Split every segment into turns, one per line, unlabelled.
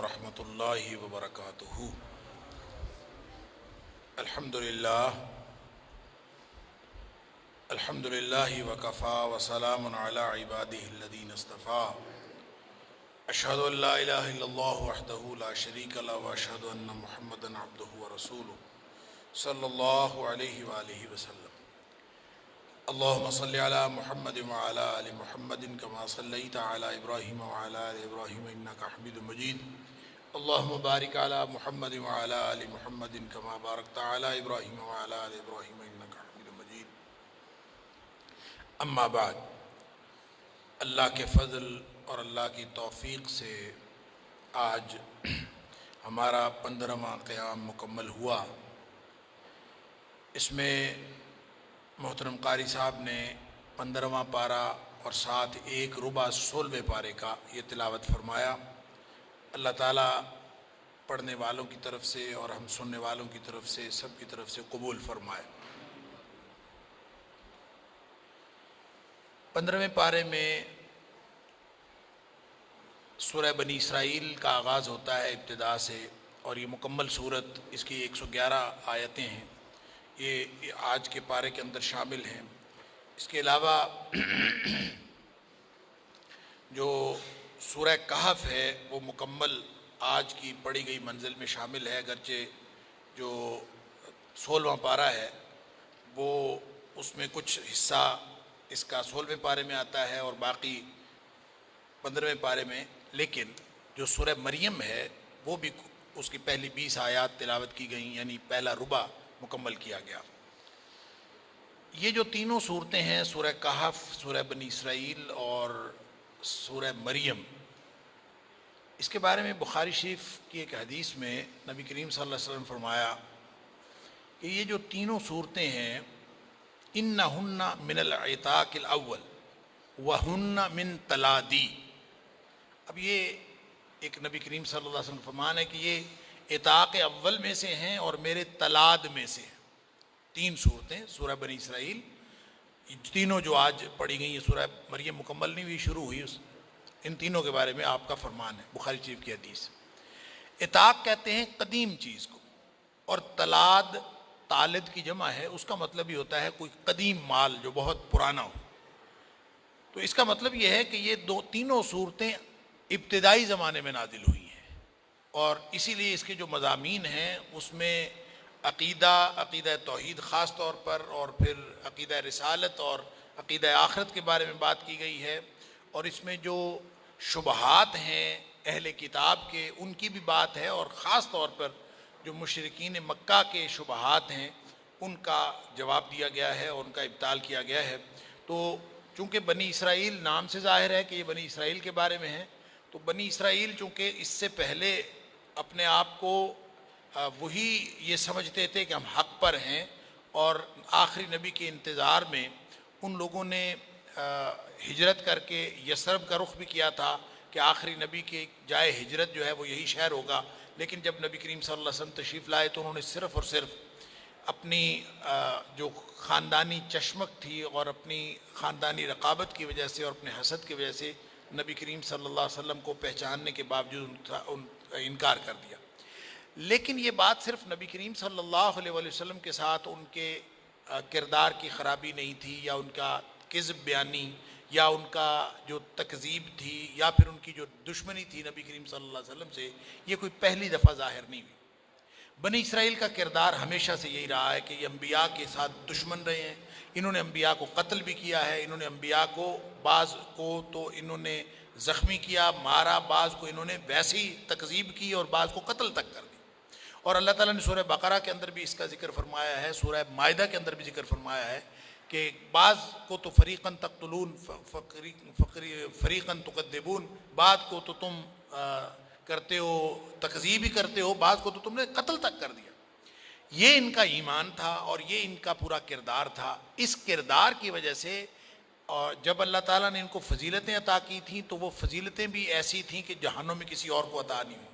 ورحمۃ اللہ وبرکاتہ۔ الحمد للہ وکفا وسلام علی عبادہ الذین اصطفیٰ۔ اشہد ان لا الہ الا اللہ وحدہ لا شریک لہ واشہد ان محمدا عبدہ ورسولہ صلی اللہ علیہ وآلہ وسلم۔ اللہم صلی علی محمد وعلی آل محمد کما صلیت علی ابراہیم وعلی آل ابراہیم انکا حمید مجید۔ اللہم بارک علی محمد وعلی آل محمد کما بارکت علی ابراہیم وعلی آل ابراہیم انکا حمید مجید۔ اما بعد، اللہ کے فضل اور اللہ کی توفیق سے آج ہمارا 15واں قیام مکمل ہوا۔ اس میں محترم قاری صاحب نے 15واں پارہ اور ساتھ ایک ربع 16ویں پارے کا یہ تلاوت فرمایا۔ اللہ تعالیٰ پڑھنے والوں کی طرف سے اور ہم سننے والوں کی طرف سے سب کی طرف سے قبول فرمائے۔ 15ویں پارے میں سورہ بنی اسرائیل کا آغاز ہوتا ہے ابتدا سے، اور یہ مکمل صورت اس کی 111 آیتیں ہیں، یہ آج کے پارے کے اندر شامل ہیں۔ اس کے علاوہ جو سورہ کہف ہے وہ مکمل آج کی پڑھی گئی منزل میں شامل ہے، اگرچہ جو 16واں پارہ ہے وہ اس میں کچھ حصہ اس کا 16ویں پارے میں آتا ہے اور باقی 15ویں پارے میں، لیکن جو سورہ مریم ہے وہ بھی اس کی پہلی 20 آیات تلاوت کی گئیں، یعنی پہلا ربع مکمل کیا گیا۔ یہ جو تینوں صورتیں ہیں، سورہ کہف، سورہ بنی اسرائیل اور سورہ مریم، اس کے بارے میں بخاری شریف کی ایک حدیث میں نبی کریم صلی اللہ علیہ وسلم فرمایا کہ یہ جو تینوں صورتیں ہیں، انہن من العتاق الاول وہن من تلادی۔ اب یہ ایک نبی کریم صلی اللہ علیہ وسلم فرمان ہے کہ یہ عتاق اول میں سے ہیں اور میرے تلاد میں سے ہیں۔ تین صورتیں، سورہ بنی اسرائیل، تینوں جو آج پڑھی گئی ہیں، سورہ مریم مکمل نہیں ہوئی، شروع ہوئی، ان تینوں کے بارے میں آپ کا فرمان ہے، بخاری شریف کی حدیث۔ عتاق کہتے ہیں قدیم چیز کو، اور تلاد طالد کی جمع ہے، اس کا مطلب یہ ہوتا ہے کوئی قدیم مال جو بہت پرانا ہو۔ تو اس کا مطلب یہ ہے کہ یہ تینوں صورتیں ابتدائی زمانے میں نازل ہوئی ہیں، اور اسی لیے اس کے جو مضامین ہیں اس میں عقیدہ توحید خاص طور پر، اور پھر عقیدہ رسالت اور عقیدہ آخرت کے بارے میں بات کی گئی ہے، اور اس میں جو شبہات ہیں اہل کتاب کے ان کی بھی بات ہے، اور خاص طور پر جو مشرکین مکہ کے شبہات ہیں ان کا جواب دیا گیا ہے اور ان کا ابطال کیا گیا ہے۔ تو چونکہ بنی اسرائیل نام سے ظاہر ہے کہ یہ بنی اسرائیل کے بارے میں ہے، تو بنی اسرائیل چونکہ اس سے پہلے اپنے آپ کو وہی یہ سمجھتے تھے کہ ہم حق پر ہیں، اور آخری نبی کے انتظار میں ان لوگوں نے ہجرت کر کے یثرب کا رخ بھی کیا تھا کہ آخری نبی کے جائے ہجرت جو ہے وہ یہی شہر ہوگا، لیکن جب نبی کریم صلی اللہ علیہ وسلم تشریف لائے تو انہوں نے صرف اور صرف اپنی جو خاندانی چشمک تھی اور اپنی خاندانی رقابت کی وجہ سے اور اپنے حسد کی وجہ سے نبی کریم صلی اللہ علیہ وسلم کو پہچاننے کے باوجود انکار کر دیا۔ لیکن یہ بات صرف نبی کریم صلی اللہ علیہ وسلم کے ساتھ ان کے کردار کی خرابی نہیں تھی، یا ان کا کذب بیانی، یا ان کا جو تکذیب تھی، یا پھر ان کی جو دشمنی تھی نبی کریم صلی اللہ علیہ وسلم سے، یہ کوئی پہلی دفعہ ظاہر نہیں ہوئی۔ بنی اسرائیل کا کردار ہمیشہ سے یہی رہا ہے کہ یہ انبیاء کے ساتھ دشمن رہے ہیں، انہوں نے انبیاء کو قتل بھی کیا ہے، انہوں نے انبیاء کو بعض کو تو انہوں نے زخمی کیا، مارا، بعض کو انہوں نے ویسی تکذیب کی اور بعض کو قتل تک کر دی۔ اور اللہ تعالیٰ نے سورہ بقرہ کے اندر بھی اس کا ذکر فرمایا ہے، سورہ مائدہ کے اندر بھی ذکر فرمایا ہے کہ بعض کو تو فریقاً تقتلون فریقاً تکذبون، بعض کو تو تم کرتے ہو تکذیب ہی کرتے ہو، بعض کو تو تم نے قتل تک کر دیا۔ یہ ان کا ایمان تھا اور یہ ان کا پورا کردار تھا۔ اس کردار کی وجہ سے اور جب اللہ تعالیٰ نے ان کو فضیلتیں عطا کی تھیں تو وہ فضیلتیں بھی ایسی تھیں کہ جہنم میں کسی اور کو عطا نہیں ہوئی۔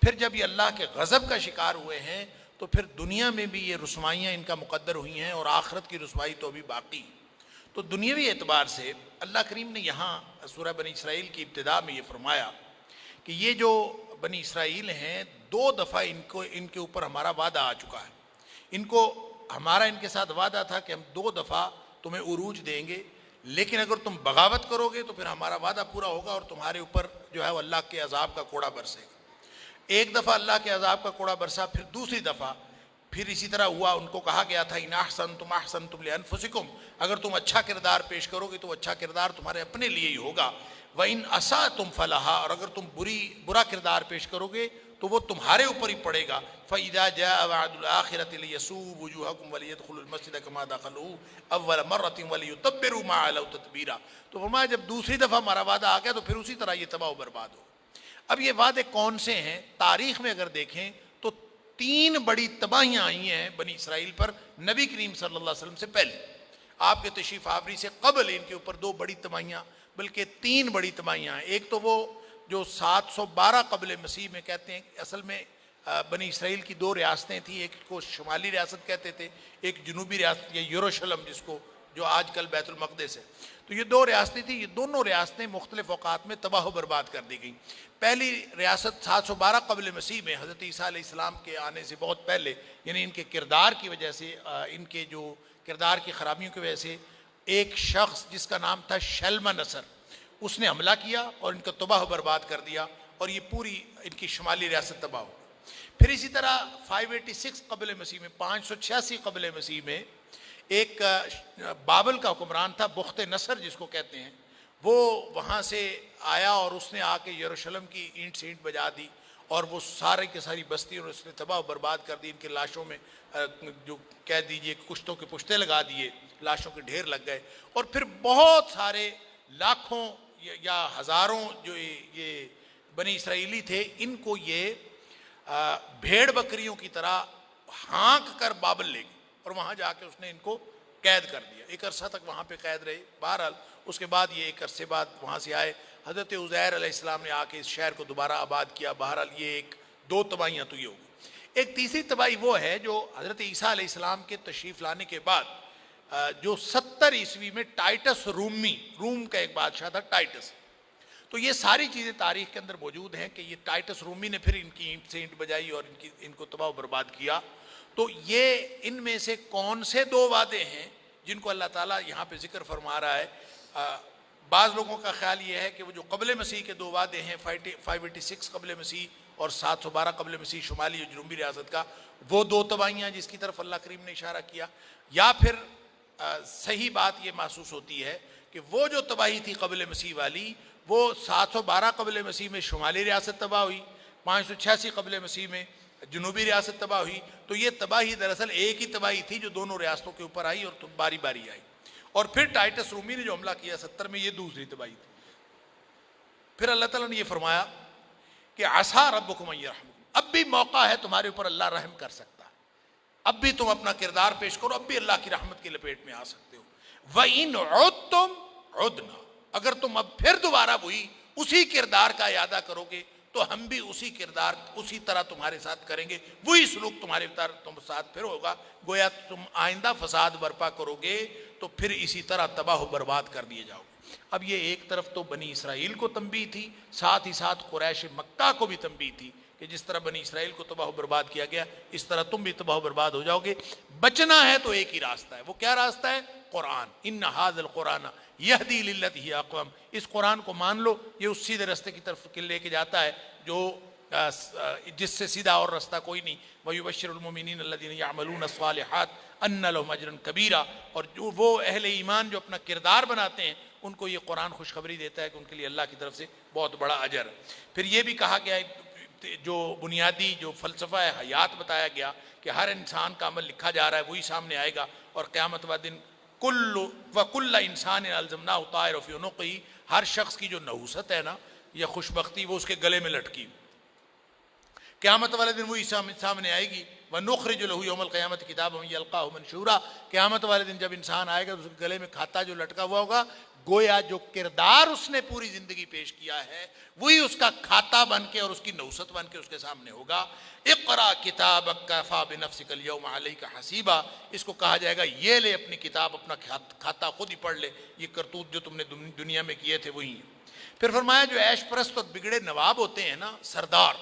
پھر جب یہ اللہ کے غضب کا شکار ہوئے ہیں تو پھر دنیا میں بھی یہ رسوائیاں ان کا مقدر ہوئی ہیں، اور آخرت کی رسوائی تو ابھی باقی۔ تو دنیاوی اعتبار سے اللہ کریم نے یہاں سورہ بنی اسرائیل کی ابتدا میں یہ فرمایا کہ یہ جو بنی اسرائیل ہیں 2 دفعہ ان کے اوپر ہمارا وعدہ آ چکا ہے. ہمارا ان کے ساتھ وعدہ تھا کہ ہم 2 دفعہ تمہیں عروج دیں گے، لیکن اگر تم بغاوت کرو گے تو پھر ہمارا وعدہ پورا ہوگا اور تمہارے اوپر جو ہے وہ اللہ کے عذاب کا کوڑا برسے گا. ایک دفعہ اللہ کے عذاب کا کوڑا برسا، پھر دوسری دفعہ پھر اسی طرح ہوا. ان کو کہا گیا تھا ان احسنتم احسنتم لانفسکم، اگر تم اچھا کردار پیش کرو گے تو اچھا کردار تمہارے اپنے لیے ہی ہوگا. وَإِنْ أَسَأْتُمْ فَلَهَا، اور اگر تم برا کردار پیش کرو گے تو وہ تمہارے اوپر ہی پڑے گا. فَإِذَا جَاءَ وَعْدُ الْآخِرَةِ لِيَسُوءُوا وُجُوهَكُمْ وَلِيَدْخُلُوا الْمَسْجِدَ كَمَا دَخَلُوهُ أَوَّلَ مَرَّةٍ وَلِيُتَبِّرُوا مَا عَلَوْا تَتْبِيرًا. تو فرمایا جب دوسری دفعہ ہمارا وعدہ آ گیا تو پھر اسی طرح یہ تباہ و برباد ہو. اب یہ وعدے کون سے ہیں؟ تاریخ میں اگر دیکھیں تو 3 بڑی تباہیاں آئی ہیں بنی اسرائیل پر نبی کریم صلی اللہ علیہ وسلم سے پہلے. آپ کے تشریف آوری سے قبل ان کے اوپر 2 بڑی تباہیاں، بلکہ 3 بڑی تباہیاں ہیں. ایک تو وہ جو 712 قبل مسیح میں کہتے ہیں، اصل میں بنی اسرائیل کی 2 ریاستیں تھیں، ایک کو شمالی ریاست کہتے تھے، ایک جنوبی ریاست یا یروشلم جس کو جو آج کل بیت المقدس ہے. تو یہ 2 ریاستیں تھیں. یہ دونوں ریاستیں مختلف اوقات میں تباہ و برباد کر دی گئیں. پہلی ریاست 712 قبل مسیح میں حضرت عیسیٰ علیہ السلام کے آنے سے بہت پہلے، یعنی ان کے کردار کی وجہ سے، ان کے جو کردار کی خرابیوں کی وجہ سے، ایک شخص جس کا نام تھا شلمہ نصر، اس نے حملہ کیا اور ان کو تباہ و برباد کر دیا اور یہ پوری ان کی شمالی ریاست تباہ ہو. پھر اسی طرح 586 قبل مسیح میں، 586 قبل مسیح میں ایک بابل کا حکمران تھا، بخت نصر جس کو کہتے ہیں. وہ وہاں سے آیا اور اس نے آ کے یروشلم کی اینٹ سے اینٹ بجا دی اور وہ سارے کے ساری بستی اور اس نے تباہ و برباد کر دی. ان کے لاشوں میں جو کہہ دیجئے کشتوں کے پشتے لگا دیے، لاشوں کے ڈھیر لگ گئے. اور پھر بہت سارے لاکھوں یا ہزاروں جو یہ بنی اسرائیلی تھے، ان کو یہ بھیڑ بکریوں کی طرح ہانک کر بابل لے گئے اور وہاں جا کے اس نے ان کو قید کر دیا. ایک عرصہ تک وہاں پہ قید رہے. بہرحال اس کے بعد یہ ایک عرصے بعد وہاں سے آئے. حضرت عزیر علیہ السلام نے آ کے اس شہر کو دوبارہ آباد کیا. بہرحال یہ 2 تباہیاں تو یہ ہو گئی. ایک تیسری تباہی وہ ہے جو حضرت عیسیٰ علیہ السلام کے تشریف لانے کے بعد جو 70 عیسوی میں ٹائٹس روم کا ایک بادشاہ تھا ٹائٹس. تو یہ ساری چیزیں تاریخ کے اندر موجود ہیں کہ یہ ٹائٹس رومی نے پھر ان کی اینٹ سے اینٹ بجائی اور ان کو تباہ و برباد کیا. تو یہ ان میں سے کون سے 2 وعدے ہیں جن کو اللہ تعالیٰ یہاں پہ ذکر فرما رہا ہے؟ بعض لوگوں کا خیال یہ ہے کہ وہ جو قبل مسیح کے 2 وعدے ہیں، 586 قبل مسیح اور 712 قبل مسیح شمالی اور جنوبی ریاست کا، وہ 2 تباہیاں جس کی طرف اللہ کریم نے اشارہ کیا. یا پھر صحیح بات یہ محسوس ہوتی ہے کہ وہ جو تباہی تھی قبل مسیح والی، وہ 712 قبل مسیح میں شمالی ریاست تباہ ہوئی، 586 قبل مسیح میں جنوبی ریاست تباہ ہوئی. تو یہ تباہی دراصل ایک ہی تباہی تھی جو دونوں ریاستوں کے اوپر آئی اور باری باری آئی. اور پھر ٹائٹس رومی نے جو حملہ کیا 70 میں، یہ دوسری تباہی تھی. پھر اللہ تعالیٰ نے یہ فرمایا کہ عسیٰ ربکم ان یرحمکم، اب بھی موقع ہے تمہارے اوپر، اللہ رحم کر سکتا ہے. اب بھی تم اپنا کردار پیش کرو، اب بھی اللہ کی رحمت کی لپیٹ میں آ سکتے ہو. وَإِنْ عُدْتُمْ عُدْنَا، اگر تم اب پھر دوبارہ وہی اسی کردار کا اعادہ کرو گے تو ہم بھی اسی کردار اسی طرح تمہارے ساتھ کریں گے، وہی سلوک تمہارے ساتھ پھر ہوگا. گویا تم آئندہ فساد برپا کرو گے تو پھر اسی طرح تباہ و برباد کر دیے جاؤ گے. اب یہ ایک طرف تو بنی اسرائیل کو تنبیہ تھی، ساتھ ہی ساتھ قریش مکہ کو بھی تنبیہ تھی کہ جس طرح بنی اسرائیل کو تباہ و برباد کیا گیا اس طرح تم بھی تباہ و برباد ہو جاؤ گے. بچنا ہے تو ایک ہی راستہ ہے. وہ کیا راستہ ہے؟ قرآن. ان ھذا القرآن یہدی للتی ہی اقوم. اس قرآن کو مان لو، یہ اس سیدھے راستے کی طرف لے کے جاتا ہے جو جس سے سیدھا اور راستہ کوئی نہیں. وَيُبَشِّرُ الْمُؤْمِنِينَ الَّذِينَ يَعْمَلُونَ الصَّالِحَاتِ أَنَّ لَهُمْ أَجْرًا كَبِيرًا. اور جو وہ اہل ایمان جو اپنا کردار بناتے ہیں ان کو یہ قرآن خوشخبری دیتا ہے کہ ان کے لیے اللہ کی طرف سے بہت بڑا اجر ہے. پھر یہ بھی کہا گیا ہے، جو بنیادی جو فلسفہ ہے حیات بتایا گیا کہ ہر انسان کا عمل لکھا جا رہا ہے، وہی سامنے آئے گا اور قیامت والے دن وَكُلَّ إِنسَانٍ أَلْزَمْنَاهُ طَائِرَهُ فِي عُنُقِهِ، ہر شخص کی جو نحوست ہے نا یا خوشبختی وہ اس کے گلے میں لٹکی. قیامت والے دن وہی سامنے آئے گی. وَنُخْرِجُ لَهُ يَوْمَ الْقِيَامَةِ كِتَابًا يَلْقَاهُ مَنشُورًا. قیامت والے دن جب انسان آئے گا تو اس کے گلے میں کھاتا جو لٹکا ہوا ہوگا، گویا جو کردار اس نے پوری زندگی پیش کیا ہے وہی اس کا کھاتا بن کے اور اس کی نوست بن کے اس کے سامنے ہوگا. اقرا کتابک کفی بنفسک اليوم علیک حسیبا. اس کو کہا جائے گا یہ لے اپنی کتاب، اپنا کھاتا خود ہی پڑھ لے، یہ کرتوت جو تم نے دنیا میں کیے تھے وہی ہیں. پھر فرمایا جو عیش پرست اور بگڑے نواب ہوتے ہیں نا، سردار،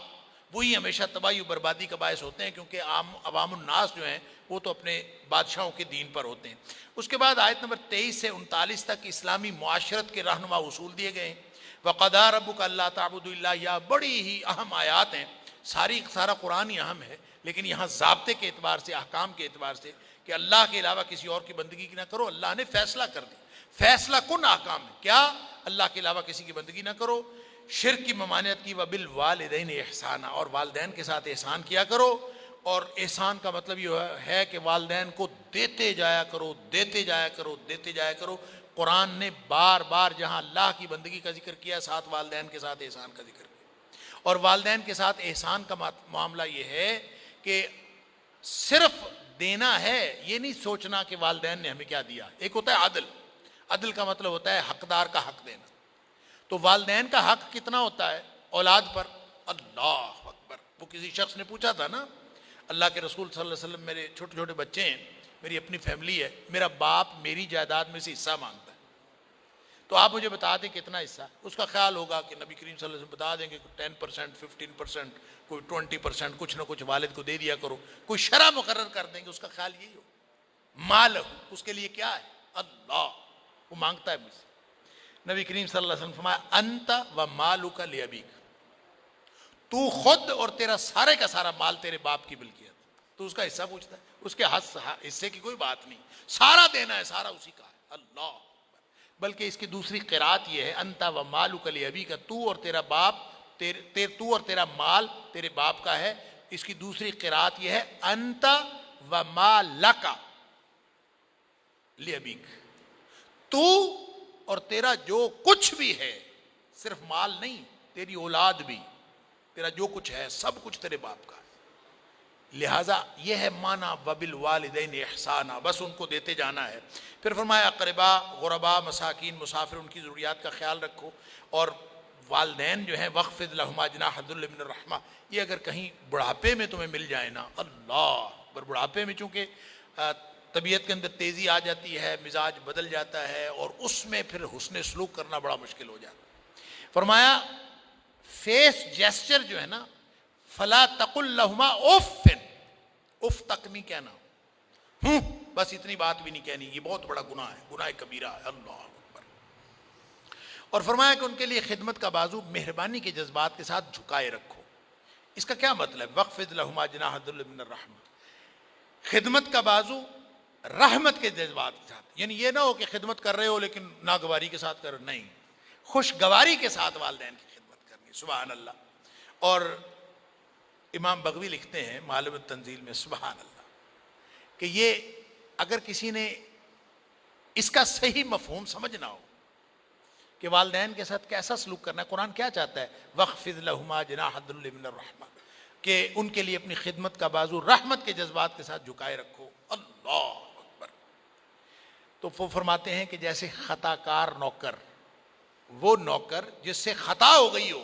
وہی ہمیشہ تباہی و بربادی کا باعث ہوتے ہیں، کیونکہ عوام الناس جو ہیں وہ تو اپنے بادشاہوں کے دین پر ہوتے ہیں۔ اس کے بعد آیت نمبر 23 سے 39 تک اسلامی معاشرت کے رہنما اصول دیے گئے ہیں۔ وَقَضَىٰ رَبُّكَ أَلَّا تَعْبُدُوا إِلَّا إِيَّاهُ، بڑی ہی اہم آیات ہیں، سارا قرآن ہی اہم ہے، لیکن یہاں ضابطے کے اعتبار سے، احکام کے اعتبار سے کہ اللہ کے علاوہ کسی اور کی بندگی نہ کرو، اللہ نے فیصلہ کر دیا، فیصلہ کن احکام ہے، کیا؟ اللہ کے علاوہ کسی کی بندگی نہ کرو، شرک کی ممانعت کی، وَبِالْوَالِدَيْنِ إِحْسَانًا، اور والدین کے ساتھ احسان کیا کرو۔ اور احسان کا مطلب یہ ہے کہ والدین کو دیتے جایا کرو، دیتے جایا کرو، دیتے جایا کرو۔ قرآن نے بار بار جہاں اللہ کی بندگی کا ذکر کیا، ساتھ والدین کے ساتھ احسان کا ذکر کیا۔ اور والدین کے ساتھ احسان کا معاملہ یہ ہے کہ صرف دینا ہے، یہ نہیں سوچنا کہ والدین نے ہمیں کیا دیا۔ ایک ہوتا ہے عدل، عدل کا مطلب ہوتا ہے حقدار کا حق دینا۔ تو والدین کا حق کتنا ہوتا ہے اولاد پر؟ اللہ اکبر! وہ کسی شخص نے پوچھا تھا نا، اللہ کے رسول صلی اللہ علیہ وسلم، میرے چھوٹے چھوٹے بچے ہیں، میری اپنی فیملی ہے، میرا باپ میری جائیداد میں سے حصہ مانگتا ہے، تو آپ مجھے بتا دیں کتنا حصہ؟ اس کا خیال ہوگا کہ نبی کریم صلی اللہ علیہ وسلم بتا دیں کہ 10%، 15%، کوئی 20%، کچھ نہ کچھ والد کو دے دیا کرو، کوئی شرح مقرر کر دیں گے، اس کا خیال یہی ہو۔ مال اس کے لیے کیا ہے؟ اللہ، وہ مانگتا ہے مجھ سے۔ نبی کریم صلی اللہ علیہ وسلم فرمایا انت و مالک لابیک، تو خود اور تیرا سارے کا سارا مال تیرے باپ کی ملکیت، تو اس کا حصہ پوچھتا ہے؟ اس کے حصے کی کوئی بات نہیں، سارا دینا ہے، سارا اسی کا ہے۔ اللہ! بلکہ اس کی دوسری قرات یہ ہے انت و مالک لابیک، تو اور تیرا باپ، تو اور تیرا مال تیرے باپ کا ہے۔ اس کی دوسری قرات یہ ہے انت و مالک لابیک، تو اور تیرا جو کچھ بھی ہے، صرف مال نہیں، تیری اولاد بھی، تیرا جو کچھ ہے سب کچھ تیرے باپ کا ہے۔ لہٰذا یہ ہے معنی وَبِالْوَالِدَيْنِ إِحْسَانًا، بس ان کو دیتے جانا ہے۔ پھر فرمایا اقربا، غربا، مساکین، مسافر، ان کی ضروریات کا خیال رکھو۔ اور والدین جو ہیں وَخْفِضْ لَهُمَا جَنَاحَ الذُّلِّ مِنَ الرَّحْمَةِ، یہ اگر کہیں بڑھاپے میں تمہیں مل جائے نا، اللہ، پر بڑھاپے میں چونکہ طبیعت کے اندر تیزی آ جاتی ہے، مزاج بدل جاتا ہے، اور اس میں پھر حسن سلوک کرنا بڑا مشکل ہو جاتا ہے۔ فرمایا فیس جیسچر جو ہے نا، فلا تقل لہما اف، اف تک نہیں کہنا، بس اتنی بات بھی نہیں کہنی، یہ بہت بڑا گناہ ہے، گناہ کبیرہ ہے۔ اللہ اکبر! اور فرمایا کہ ان کے لیے خدمت کا بازو مہربانی کے جذبات کے ساتھ جھکائے رکھو۔ اس کا کیا مطلب؟ وَخْفِضْ لَهُمَا جَنَاحَ الذُّلِّ مِنَ الرَّحْمَةِ، خدمت کا بازو رحمت کے جذبات کے ساتھ، یعنی یہ نہ ہو کہ خدمت کر رہے ہو لیکن ناگواری کے ساتھ کر رہے، نہیں، خوشگواری کے ساتھ والدین کی خدمت کرنی۔ سبحان اللہ! اور امام بغوی لکھتے ہیں معالم التنزیل میں، سبحان اللہ، کہ یہ اگر کسی نے اس کا صحیح مفہوم سمجھنا ہو کہ والدین کے ساتھ کیسا سلوک کرنا ہے، قرآن کیا چاہتا ہے؟ وَخْفِضْ لَهُمَا جَنَاحَ الذُّلِّ مِنَ الرَّحْمَةِ، کہ ان کے لیے اپنی خدمت کا بازو رحمت کے جذبات کے ساتھ جھکائے رکھو۔ اللہ اکبر! تو وہ فرماتے ہیں کہ جیسے خطا کار نوکر، وہ نوکر جس سے خطا ہو گئی ہو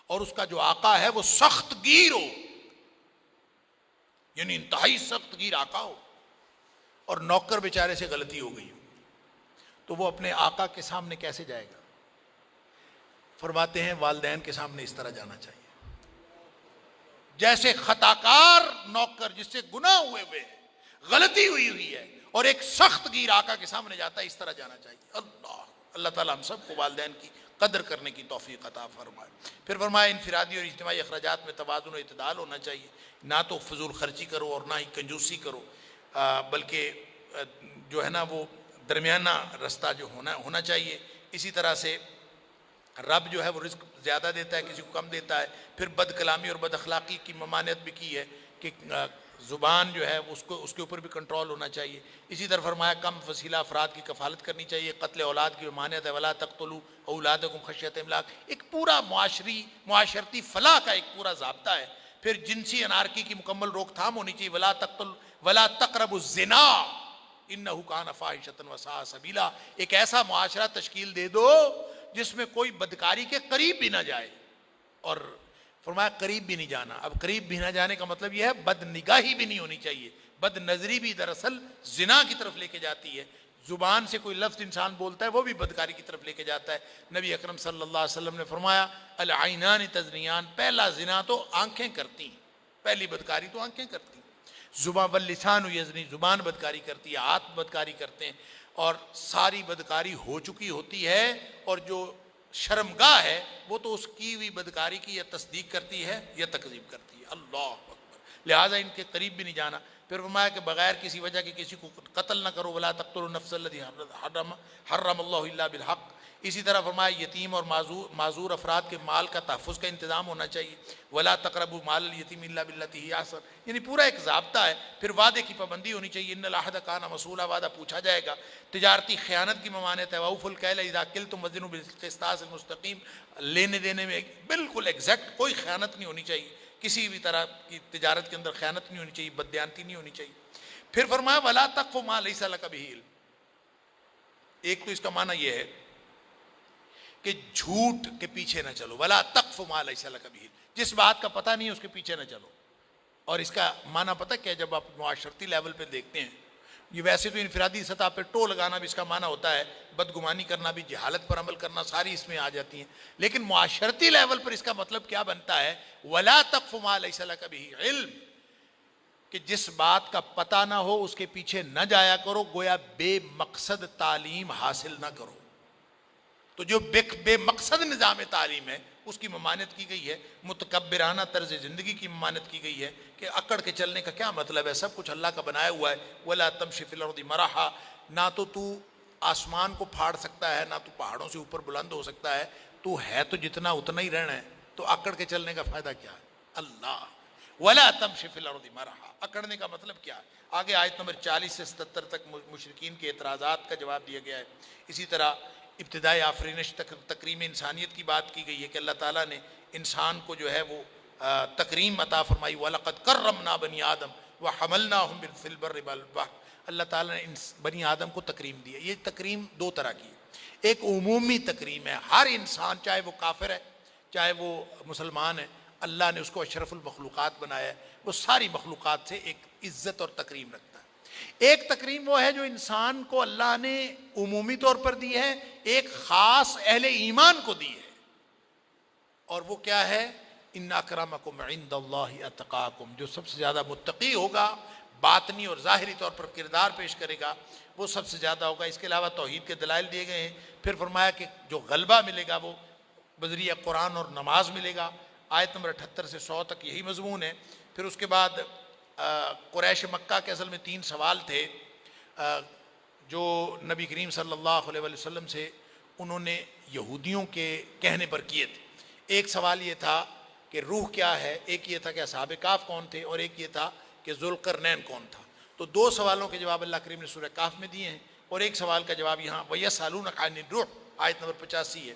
اور اس کا جو آقا ہے وہ سخت گیر ہو، یعنی انتہائی سخت گیر آقا ہو، اور نوکر بیچارے سے غلطی ہو گئی ہو، تو وہ اپنے آقا کے سامنے کیسے جائے گا؟ فرماتے ہیں والدین کے سامنے اس طرح جانا چاہیے، جیسے خطا کار نوکر جس سے گناہ ہوئے ہوئے ہیں، غلطی ہوئی ہے، اور ایک سخت گیر آقا کے سامنے جاتا ہے، اس طرح جانا چاہیے۔ اللہ تعالیٰ ہم سب کو والدین کی قدر کرنے کی توفیق عطا فرمائے۔ پھر فرمایا انفرادی اور اجتماعی اخراجات میں توازن و اعتدال ہونا چاہیے، نہ تو فضول خرچی کرو اور نہ ہی کنجوسی کرو، بلکہ جو ہے نا وہ درمیانہ رستہ جو ہونا چاہیے۔ اسی طرح سے رب جو ہے وہ رزق زیادہ دیتا ہے، کسی کو کم دیتا ہے۔ پھر بد کلامی اور بد اخلاقی کی ممانعت بھی کی ہے کہ زبان جو ہے اس کے اوپر بھی کنٹرول ہونا چاہیے۔ اسی طرح فرمایا کم وسیلہ افراد کی کفالت کرنی چاہیے، قتل اولاد کی ممانعت ہے، ولا تقتلوا اولادکم خشیۃ املاق، ایک پورا معاشرتی فلاح کا ایک پورا ضابطہ ہے۔ پھر جنسی انارکی کی مکمل روک تھام ہونی چاہیے، ولا تقربوا الزنا انہ کان فاحشۃ وساء سبیلا، ایک ایسا معاشرہ تشکیل دے دو جس میں کوئی بدکاری کے قریب بھی نہ جائے، اور فرمایا قریب بھی نہیں جانا۔ اب قریب بھی نہ جانے کا مطلب یہ ہے بد نگاہی بھی نہیں ہونی چاہیے، بد نظری بھی دراصل زنا کی طرف لے کے جاتی ہے۔ زبان سے کوئی لفظ انسان بولتا ہے وہ بھی بدکاری کی طرف لے کے جاتا ہے۔ نبی اکرم صلی اللہ علیہ وسلم نے فرمایا العینان تزنیان، پہلا زنا تو آنکھیں کرتی ہیں، پہلی بدکاری تو آنکھیں کرتی ہیں۔ زبان واللسان یزنی، زبان بدکاری کرتی ہے، ہاتھ بدکاری کرتے ہیں، اور ساری بدکاری ہو چکی ہوتی ہے، اور جو شرمگاہ ہے وہ تو اس کی ہوئی بدکاری کی یا تصدیق کرتی ہے یا تکذیب کرتی ہے۔ اللہ اکبر، لہٰذا ان کے قریب بھی نہیں جانا۔ پھر فرمایا کہ بغیر کسی وجہ کے کسی کو قتل نہ کرو، ولا تقتلوا النفس التي حرم اللہ الا بالحق۔ اسی طرح فرمایا یتیم اور معذور افراد کے مال کا تحفظ کا انتظام ہونا چاہیے، ولا تقربوا مال الیتیم الا بالتي هي احسن، یعنی پورا ایک ضابطہ ہے۔ پھر وعدے کی پابندی ہونی چاہیے، ان العہد کان مسئولا، وعدہ پوچھا جائے گا۔ تجارتی خیانت کی ممانعت ہے، واوفوا الکیل اذا کلتم وزنوا بالقسطاس المستقیم، لینے دینے میں بالکل ایگزیکٹ کوئی خیانت نہیں ہونی چاہیے، کسی بھی طرح کی تجارت کے اندر خیانت نہیں ہونی چاہیے، بددیانتی نہیں ہونی چاہیے۔ پھر فرمایا ولا تقف ما لیس لک بہ علم۔ ایک تو اس کا معنی یہ ہے کہ جھوٹ کے پیچھے نہ چلو، ولا تقف ما لیس لک بہ علم، جس بات کا پتہ نہیں ہے اس کے پیچھے نہ چلو۔ اور اس کا معنی پتہ کیا ہے؟ جب آپ معاشرتی لیول پہ دیکھتے ہیں، یہ ویسے تو انفرادی سطح پہ ٹو لگانا بھی اس کا معنی ہوتا ہے، بدگمانی کرنا بھی، جہالت پر عمل کرنا، ساری اس میں آ جاتی ہیں، لیکن معاشرتی لیول پر اس کا مطلب کیا بنتا ہے؟ ولا تقف ما لیس لک بہ علم، کہ جس بات کا پتہ نہ ہو اس کے پیچھے نہ جایا کرو، گویا بے مقصد تعلیم حاصل نہ کرو۔ تو جو بے مقصد نظام تعلیم ہے اس کی ممانعت کی گئی ہے، متکبرانہ طرز زندگی کی ممانعت کی گئی ہے کہ اکڑ کے چلنے کا کیا مطلب ہے، سب کچھ اللہ کا بنایا ہوا ہے۔ وَلَا تَمْشِ فِي الْأَرْضِ مَرَحًا، نہ تو آسمان کو پھاڑ سکتا ہے، نہ تو پہاڑوں سے اوپر بلند ہو سکتا ہے، تو ہے تو جتنا اتنا ہی رہنا ہے، تو اکڑ کے چلنے کا فائدہ کیا ہے؟ اللہ وَلَا تَمْشِ فِي الْأَرْضِ مَرَحًا، اکڑنے کا مطلب کیا ہے؟ آگے آیت نمبر 40 سے 77 تک مشرکین کے اعتراضات کا جواب دیا گیا ہے۔ اسی طرح ابتدائی آفرینش تکریم انسانیت کی بات کی گئی ہے کہ اللہ تعالیٰ نے انسان کو جو ہے وہ تکریم عطا فرمائی، وَلَقَدْ كَرَّمْنَا بَنِي آدَمَ وَحَمَلْنَاهُمْ فِي الْبَرِّ وَالْبَحْرِ، اللہ تعالیٰ نے بنی آدم کو تکریم دی ہے۔ یہ تکریم دو طرح کی ہے، ایک عمومی تکریم ہے، ہر انسان چاہے وہ کافر ہے چاہے وہ مسلمان ہے، اللہ نے اس کو اشرف المخلوقات بنایا ہے، وہ ساری مخلوقات سے ایک عزت اور تکریم رکھتا ہے۔ ایک تکریم وہ ہے جو انسان کو اللہ نے عمومی طور پر دی ہے، ایک خاص اہل ایمان کو دی ہے، اور وہ کیا ہے؟ ان اکرمکم عند اللہ اتقاکم، جو سب سے زیادہ متقی ہوگا، باطنی اور ظاہری طور پر کردار پیش کرے گا، وہ سب سے زیادہ ہوگا۔ اس کے علاوہ توحید کے دلائل دیے گئے ہیں۔ پھر فرمایا کہ جو غلبہ ملے گا وہ بذریعہ قرآن اور نماز ملے گا۔ آیت نمبر 78 سے 100 تک یہی مضمون ہے۔ پھر اس کے بعد قریش مکہ کے اصل میں 3 سوال تھے جو نبی کریم صلی اللہ علیہ وسلم سے انہوں نے یہودیوں کے کہنے پر کیے تھے۔ ایک سوال یہ تھا کہ روح کیا ہے، ایک یہ تھا کہ اصحاب کہف کون تھے، اور ایک یہ تھا کہ ذوالقرنین کون تھا۔ تو 2 سوالوں کے جواب اللہ کریم نے سورہ کہف میں دیے ہیں، اور ایک سوال کا جواب یہاں وَيَسْأَلُونَكَ عَنِ الرُّوحِ آیت نمبر 85 ہے،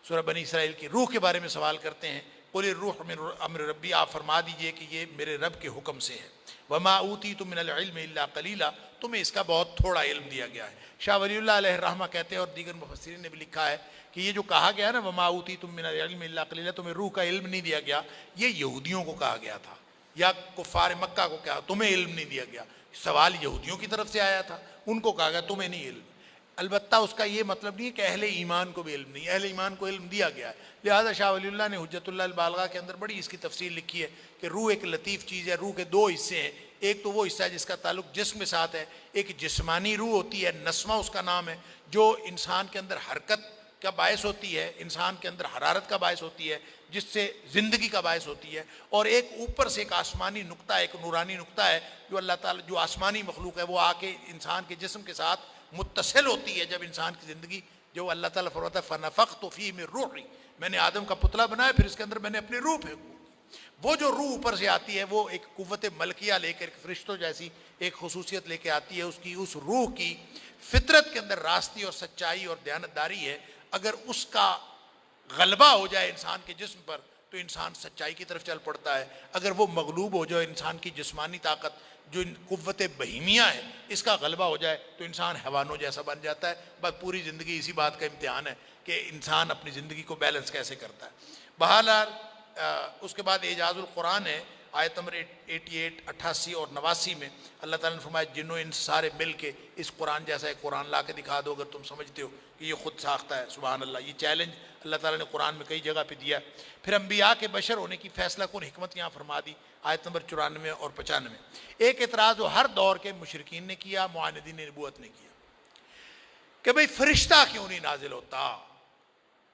سورہ بنی اسرائیل کی روح کے بارے میں سوال کرتے ہیں۔ قُلِ الرُّوحُ مِنْ أَمْرِ رَبِّي، آپ فرما دیجئے کہ یہ میرے رب کے حکم سے ہے۔ وَمَا أُوتِيتُم مِّنَ الْعِلْمِ إِلَّا قَلِيلًا، تمہیں اس کا بہت تھوڑا علم دیا گیا ہے۔ شاہ ولی اللہ علیہ الرحمہ کہتے ہیں، اور دیگر مفسرین نے بھی لکھا ہے کہ یہ جو کہا گیا نا وَمَا أُوتِيتُم مِّنَ الْعِلْمِ إِلَّا قَلِيلًا، تمہیں روح کا علم نہیں دیا گیا، یہ یہودیوں کو کہا گیا تھا یا کفار مکہ کو کہا تمہیں علم نہیں دیا گیا۔ سوال یہودیوں کی طرف سے آیا تھا، ان کو کہا گیا تمہیں نہیں علم۔ البتہ اس کا یہ مطلب نہیں ہے کہ اہل ایمان کو بھی علم نہیں، اہل ایمان کو علم دیا گیا ہے۔ لہذا شاہ ولی اللہ نے حجت اللہ البالغہ کے اندر بڑی اس کی تفصیل لکھی ہے کہ روح ایک لطیف چیز ہے۔ روح کے 2 حصے ہیں، ایک تو وہ حصہ ہے جس کا تعلق جسم کے ساتھ ہے، ایک جسمانی روح ہوتی ہے، نسمہ اس کا نام ہے، جو انسان کے اندر حرکت کا باعث ہوتی ہے، انسان کے اندر حرارت کا باعث ہوتی ہے، جس سے زندگی کا باعث ہوتی ہے، اور ایک اوپر سے ایک آسمانی نقطہ، ایک نورانی نقطہ ہے جو اللہ تعالیٰ جو آسمانی مخلوق ہے وہ آ کے انسان کے جسم کے ساتھ متصل ہوتی ہے جب انسان کی زندگی، جو اللہ تعالیٰ فرماتا ہے فَنَفَخْتُ فِيهِ مِن رُوحِي، میں نے آدم کا پتلا بنایا پھر اس کے اندر میں نے اپنی روح پھینکو۔ وہ جو روح اوپر سے آتی ہے وہ ایک قوت ملکیہ لے کر، فرشتوں جیسی ایک خصوصیت لے کے آتی ہے، اس روح کی فطرت کے اندر راستی اور سچائی اور دیانتداری ہے۔ اگر اس کا غلبہ ہو جائے انسان کے جسم پر تو انسان سچائی کی طرف چل پڑتا ہے، اگر وہ مغلوب ہو جائے انسان کی جسمانی طاقت جو قوت بہیمیہ ہے اس کا غلبہ ہو جائے تو انسان حیوانوں جیسا بن جاتا ہے۔ بس پوری زندگی اسی بات کا امتحان ہے کہ انسان اپنی زندگی کو بیلنس کیسے کرتا ہے۔ بہرحال اس کے بعد اعجاز القرآن ہے، آیت نمبر 88 88 اور 89 میں اللہ تعالیٰ نے فرمایا جنوں انس سارے مل کے اس قرآن جیسا ایک قرآن لا کے دکھا دو اگر تم سمجھتے ہو کہ یہ خود ساختہ ہے. سبحان اللہ. یہ چیلنج اللہ تعالیٰ نے قرآن میں کئی جگہ پہ دیا. پھر انبیاء کے بشر ہونے کی فیصلہ کن حکمت یہاں فرما دی آیت نمبر 94 اور 95. ایک اعتراض وہ ہر دور کے مشرکین نے کیا, معاندین نبوت نے کیا کہ بھئی فرشتہ کیوں نہیں نازل ہوتا؟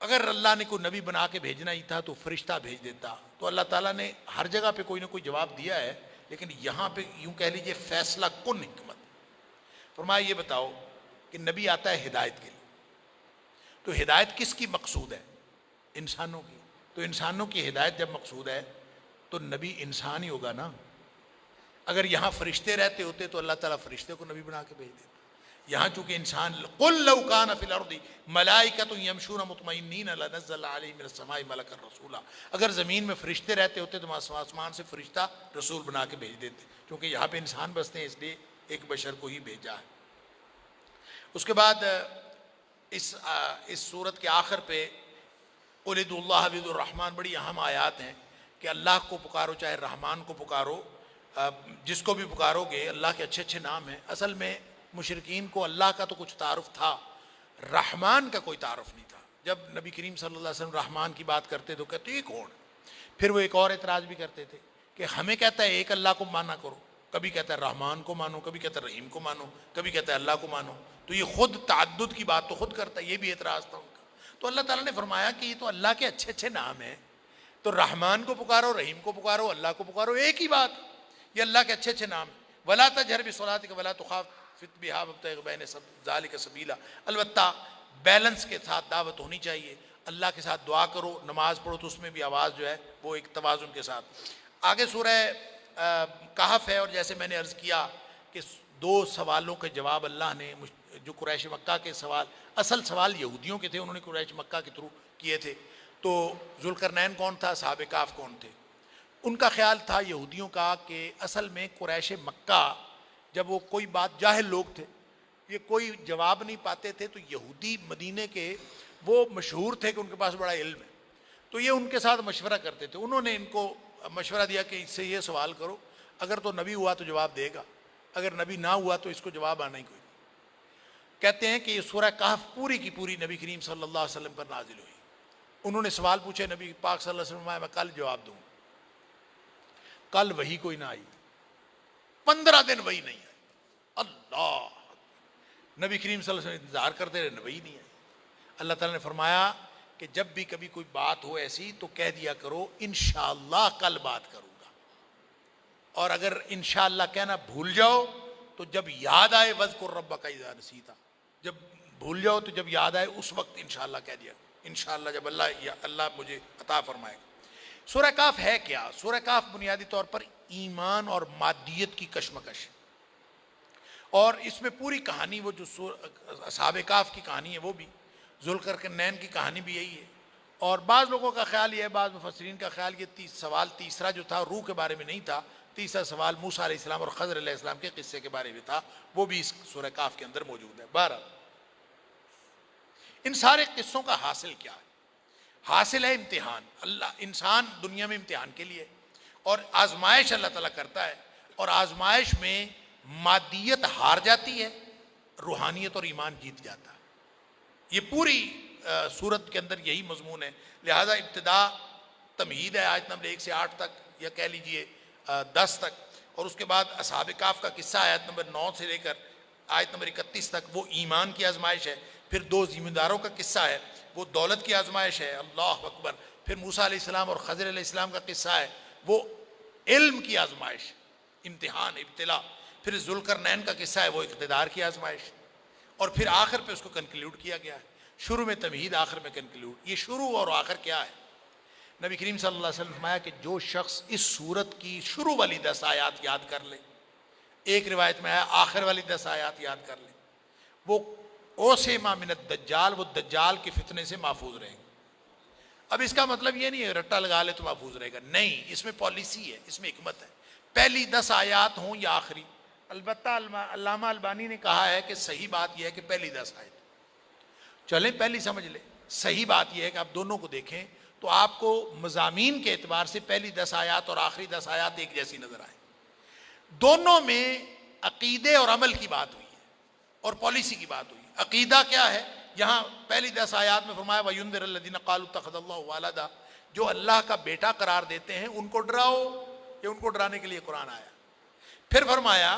اگر اللہ نے کوئی نبی بنا کے بھیجنا ہی تھا تو فرشتہ بھیج دیتا. تو اللہ تعالیٰ نے ہر جگہ پہ کوئی نہ کوئی جواب دیا ہے, لیکن یہاں پہ یوں کہہ لیجئے فیصلہ کن حکمت. فرمایا یہ بتاؤ کہ نبی آتا ہے ہدایت کے لیے, تو ہدایت کس کی مقصود ہے؟ انسانوں کی. تو انسانوں کی ہدایت جب مقصود ہے تو نبی انسان ہی ہوگا نا. اگر یہاں فرشتے رہتے ہوتے تو اللہ تعالیٰ فرشتے کو نبی بنا کے بھیج دیتا. یہاں چونکہ انسان قل لو کان فی الارض ملائکۃ یمشون مطمئنین لنزل علیہم من السماء ملکا رسولا. اگر زمین میں فرشتے رہتے ہوتے تو آسمان سے فرشتہ رسول بنا کے بھیج دیتے. چونکہ یہاں پہ انسان بستے ہیں اس لیے ایک بشر کو ہی بھیجا ہے. اس کے بعد اس صورت کے آخر پہ قل ادعوا اللہ وادعوا الرحمن, بڑی اہم آیات ہیں کہ اللہ کو پکارو چاہے رحمان کو پکارو, جس کو بھی پکارو گے. اللہ کے اچھے اچھے نام ہیں. اصل میں مشرکین کو اللہ کا تو کچھ تعارف تھا, رحمان کا کوئی تعارف نہیں تھا. جب نبی کریم صلی اللہ علیہ وسلم رحمان کی بات کرتے تو کہتے یہ کون؟ پھر وہ ایک اور اعتراض بھی کرتے تھے کہ ہمیں کہتا ہے ایک اللہ کو مانا کرو, کبھی کہتا ہے رحمان کو مانو, کبھی کہتا ہے رحیم کو مانو, کبھی کہتا ہے اللہ کو مانو. تو یہ خود تعدد کی بات تو خود کرتا ہے. یہ بھی اعتراض تھا ان کا. تو اللہ تعالیٰ نے فرمایا کہ یہ تو اللہ کے اچھے اچھے نام ہیں, تو رحمان کو پکارو, رحیم کو پکارو, اللہ کو پکارو, ایک ہی بات. یہ اللہ کے اچھے اچھے نام ہیں. ولا تجہر بصلاتک ولا تخافت بہا وابتغ بین ذلک سبیلا. البتہ بیلنس کے ساتھ دعوت ہونی چاہیے. اللہ کے ساتھ دعا کرو, نماز پڑھو تو اس میں بھی آواز جو ہے وہ ایک توازن کے ساتھ. آگے سورہ کہف ہے, اور جیسے میں نے عرض کیا کہ دو سوالوں کے جواب اللہ نے, جو قریش مکہ کے سوال, اصل سوال یہودیوں کے تھے, انہوں نے قریش مکہ کے تھرو کیے تھے. تو ذوالقرنین کون تھا, اصحاب کہف کون تھے؟ ان کا خیال تھا یہودیوں کا کہ اصل میں قریش مکہ جب وہ کوئی بات, جاہل لوگ تھے, یہ کوئی جواب نہیں پاتے تھے, تو یہودی مدینے کے وہ مشہور تھے کہ ان کے پاس بڑا علم ہے, تو یہ ان کے ساتھ مشورہ کرتے تھے. انہوں نے ان کو مشورہ دیا کہ اس سے یہ سوال کرو, اگر تو نبی ہوا تو جواب دے گا, اگر نبی نہ ہوا تو اس کو جواب آنا ہی کوئی نہیں. کہتے ہیں کہ یہ سورہ کہف پوری کی پوری نبی کریم صلی اللہ علیہ وسلم پر نازل ہوئی. انہوں نے سوال پوچھے, نبی پاک صلی اللہ علیہ وسلم میں کل جواب دوں. کل وہی کوئی نہ آئی, 15 دن وہی نہیں آئی. اللہ, نبی کریم صلی اللہ علیہ وسلم انتظار کرتے رہے, وہی نہیں آئی. اللہ تعالیٰ نے فرمایا کہ جب بھی کبھی کوئی بات ہو ایسی تو کہہ دیا کرو انشاءاللہ کل بات کروں گا, اور اگر انشاءاللہ کہنا بھول جاؤ تو جب یاد آئے وذکر ربک اذا نسیت, جب بھول جاؤ تو جب یاد آئے اس وقت انشاءاللہ کہہ دیا, انشاءاللہ جب اللہ مجھے عطا فرمائے گا. سورہ کہف ہے کیا؟ سورہ کہف بنیادی طور پر ایمان اور مادیت کی کشمکش, اور اس میں پوری کہانی وہ جو اصحاب کہف کی کہانی ہے وہ بھی, ذوالقرنین کی کہانی بھی یہی ہے. اور بعض لوگوں کا خیال یہ ہے, بعض مفسرین کا خیال یہ سوال تیسرا جو تھا روح کے بارے میں نہیں تھا, تیسرا سوال موسیٰ علیہ السلام اور خضر علیہ السلام کے قصے کے بارے میں تھا, وہ بھی اس سورہ کہف کے اندر موجود ہے. بہرحال ان سارے قصوں کا حاصل کیا ہے؟ حاصل ہے امتحان. اللہ انسان دنیا میں امتحان کے لیے, اور آزمائش اللہ تعالیٰ کرتا ہے, اور آزمائش میں مادیت ہار جاتی ہے, روحانیت اور ایمان جیت جاتا ہے. یہ پوری سورت کے اندر یہی مضمون ہے. لہذا ابتدا تمہید ہے آیت نمبر 1 سے 8 تک, یا کہہ لیجئے 10 تک, اور اس کے بعد اصحاب کہف کا قصہ آیت نمبر 9 سے لے کر آیت نمبر 31 تک, وہ ایمان کی آزمائش ہے. پھر 2 ذمہ داروں کا قصہ ہے, وہ دولت کی آزمائش ہے, اللہ اکبر. پھر موسیٰ علیہ السلام اور خضر علیہ السلام کا قصہ ہے, وہ علم کی آزمائش, امتحان, ابتلا. پھر ذوالقرنین کا قصہ ہے, وہ اقتدار کی آزمائش, اور پھر آخر پہ اس کو کنکلیوڈ کیا گیا ہے. شروع میں تمہید, آخر میں کنکلیوڈ. یہ شروع اور آخر کیا ہے؟ نبی کریم صلی اللہ علیہ وسلم نے فرمایا کہ جو شخص اس سورت کی شروع والی 10 آیات یاد کر لے, ایک روایت میں آیا آخر والی 10 آیات یاد کر لے, وہ اوسیما من الدجال, وہ دجال کے فتنے سے محفوظ رہیں گے. اب اس کا مطلب یہ نہیں ہے رٹا لگا لے تو محفوظ رہے گا, نہیں, اس میں پالیسی ہے, اس میں حکمت ہے. پہلی 10 آیات ہوں یا آخری. البتہ علامہ البانی نے کہا ہے کہ صحیح بات یہ ہے کہ پہلی 10 آیت چلیں, پہلی سمجھ لیں. صحیح بات یہ ہے کہ آپ دونوں کو دیکھیں تو آپ کو مضامین کے اعتبار سے پہلی 10 آیات اور آخری 10 آیات ایک جیسی نظر آئیں. دونوں میں عقیدے اور عمل کی بات ہوئی ہے اور پالیسی کی بات ہوئی. عقیدہ کیا ہے؟ یہاں پہلی 10 آیات میں فرمایا وَيُنذِرَ الَّذِينَ قَالُوا اتَّخَذَ اللَّهُ وَلَدًا، جو اللہ کا بیٹا قرار دیتے ہیں ان کو ڈراؤ. یہ ان کو ڈرانے کے لیے قرآن آیا. پھر فرمایا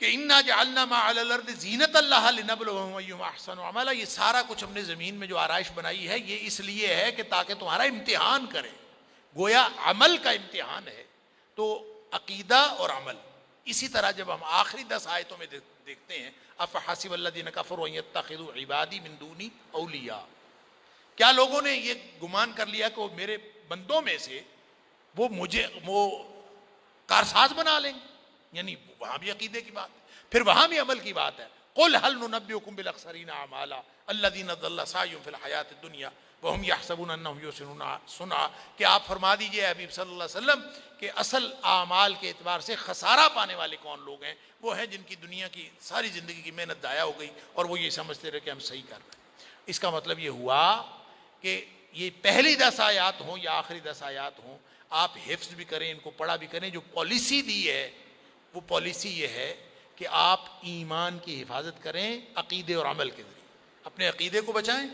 کہ اِنَّا جَعَلْنَا مَا عَلَى الْأَرْضِ زِينَةً لَهَا لِنَبْلُوَهُمْ أَيُّهُمْ أَحْسَنُ عَمَلًا. یہ سارا کچھ ہم نے زمین میں جو آرائش بنائی ہے یہ اس لیے ہے کہ تاکہ تمہارا امتحان کرے. گویا عمل کا امتحان ہے. تو عقیدہ اور عمل. اسی طرح جب ہم آخری 10 آیتوں میں دیکھتے ہیں أَفَحَسِبَ الَّذِينَ كَفَرُوا أَن يَتَّخِذُوا عِبَادِي مِن دُونِي أَوْلِيَاءَ، کیا لوگوں نے یہ گمان کر لیا کہ وہ میرے بندوں میں سے وہ کارساز بنا لیں گے؟ یعنی وہاں بھی عقیدے کی بات، پھر وہاں بھی عمل کی بات ہے. قُلْ هَلْ نُنَبِّئُكُم بِالْأَخْسَرِينَ أَعْمَالًا الَّذِينَ ضَلَّ سَعْيُهُمْ فِي الْحَيَاةِ الدُّنْيَا وَهُمْ يَحْسَبُونَ أَنَّهُمْ يُحْسِنُونَ صُنْعًا. کہ آپ فرما دیجئے حبیب صلی اللہ علیہ وسلم کہ اصل اعمال کے اعتبار سے خسارہ پانے والے کون لوگ ہیں؟ وہ ہیں جن کی دنیا کی ساری زندگی کی محنت ضائع ہو گئی اور وہ یہ سمجھتے رہے کہ ہم صحیح کر رہے ہیں. اس کا مطلب یہ ہوا کہ یہ پہلی 10 آیات ہوں یا آخری 10 آیات ہوں، آپ حفظ بھی کریں، ان کو پڑھا بھی کریں. جو پالیسی دی ہے وہ پالیسی یہ ہے کہ آپ ایمان کی حفاظت کریں عقیدے اور عمل کے ذریعے. اپنے عقیدے کو بچائیں،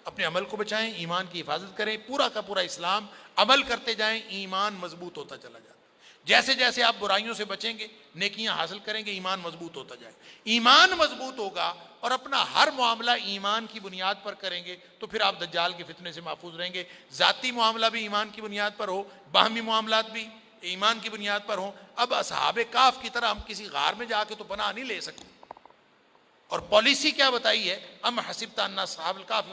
اپنے عمل کو بچائیں، ایمان کی حفاظت کریں. پورا کا پورا اسلام عمل کرتے جائیں، ایمان مضبوط ہوتا چلا جاتا. جیسے جیسے آپ برائیوں سے بچیں گے، نیکیاں حاصل کریں گے، ایمان مضبوط ہوتا جائے. ایمان مضبوط ہوگا اور اپنا ہر معاملہ ایمان کی بنیاد پر کریں گے تو پھر آپ دجال کے فتنے سے محفوظ رہیں گے. ذاتی معاملہ بھی ایمان کی بنیاد پر ہو، باہمی معاملات بھی ایمان کی بنیاد پر ہوں. اب اصحاب کہف کی طرح ہم کسی غار میں جا کے تو پناہ نہیں لے سکتے. اور پالیسی کیا بتائی ہے؟ ام حسبت ان اصحاب الکہف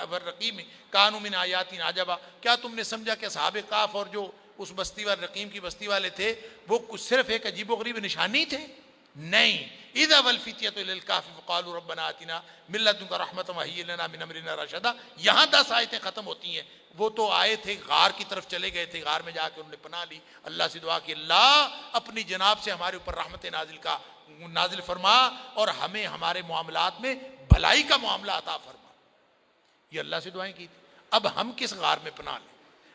والرقیم کانوا من آیاتنا عجبا. کیا تم نے سمجھا کہ اصحاب کہف اور جو اس بستی والے رقیم کی بستی والے تھے وہ کچھ صرف ایک عجیب و غریب نشانی تھے؟ نہیں. اذا والفتیۃ الی الکہف فقالوا ربنا آتنا من لدنک رحمۃ وہیئ لنا من امرنا رشدا. یہاں 10 آیتیں ختم ہوتی ہیں. وہ تو آئے تھے غار کی طرف چلے گئے تھے، غار میں جا کے انہوں نے پناہ لی، اللہ سے دعا کی اللہ اپنی جناب سے ہمارے اوپر رحمت نازل فرما اور ہمیں ہمارے معاملات میں بھلائی کا معاملہ عطا فرما. یہ اللہ سے دعائیں کی تھی. اب ہم کس غار میں پناہ لیں؟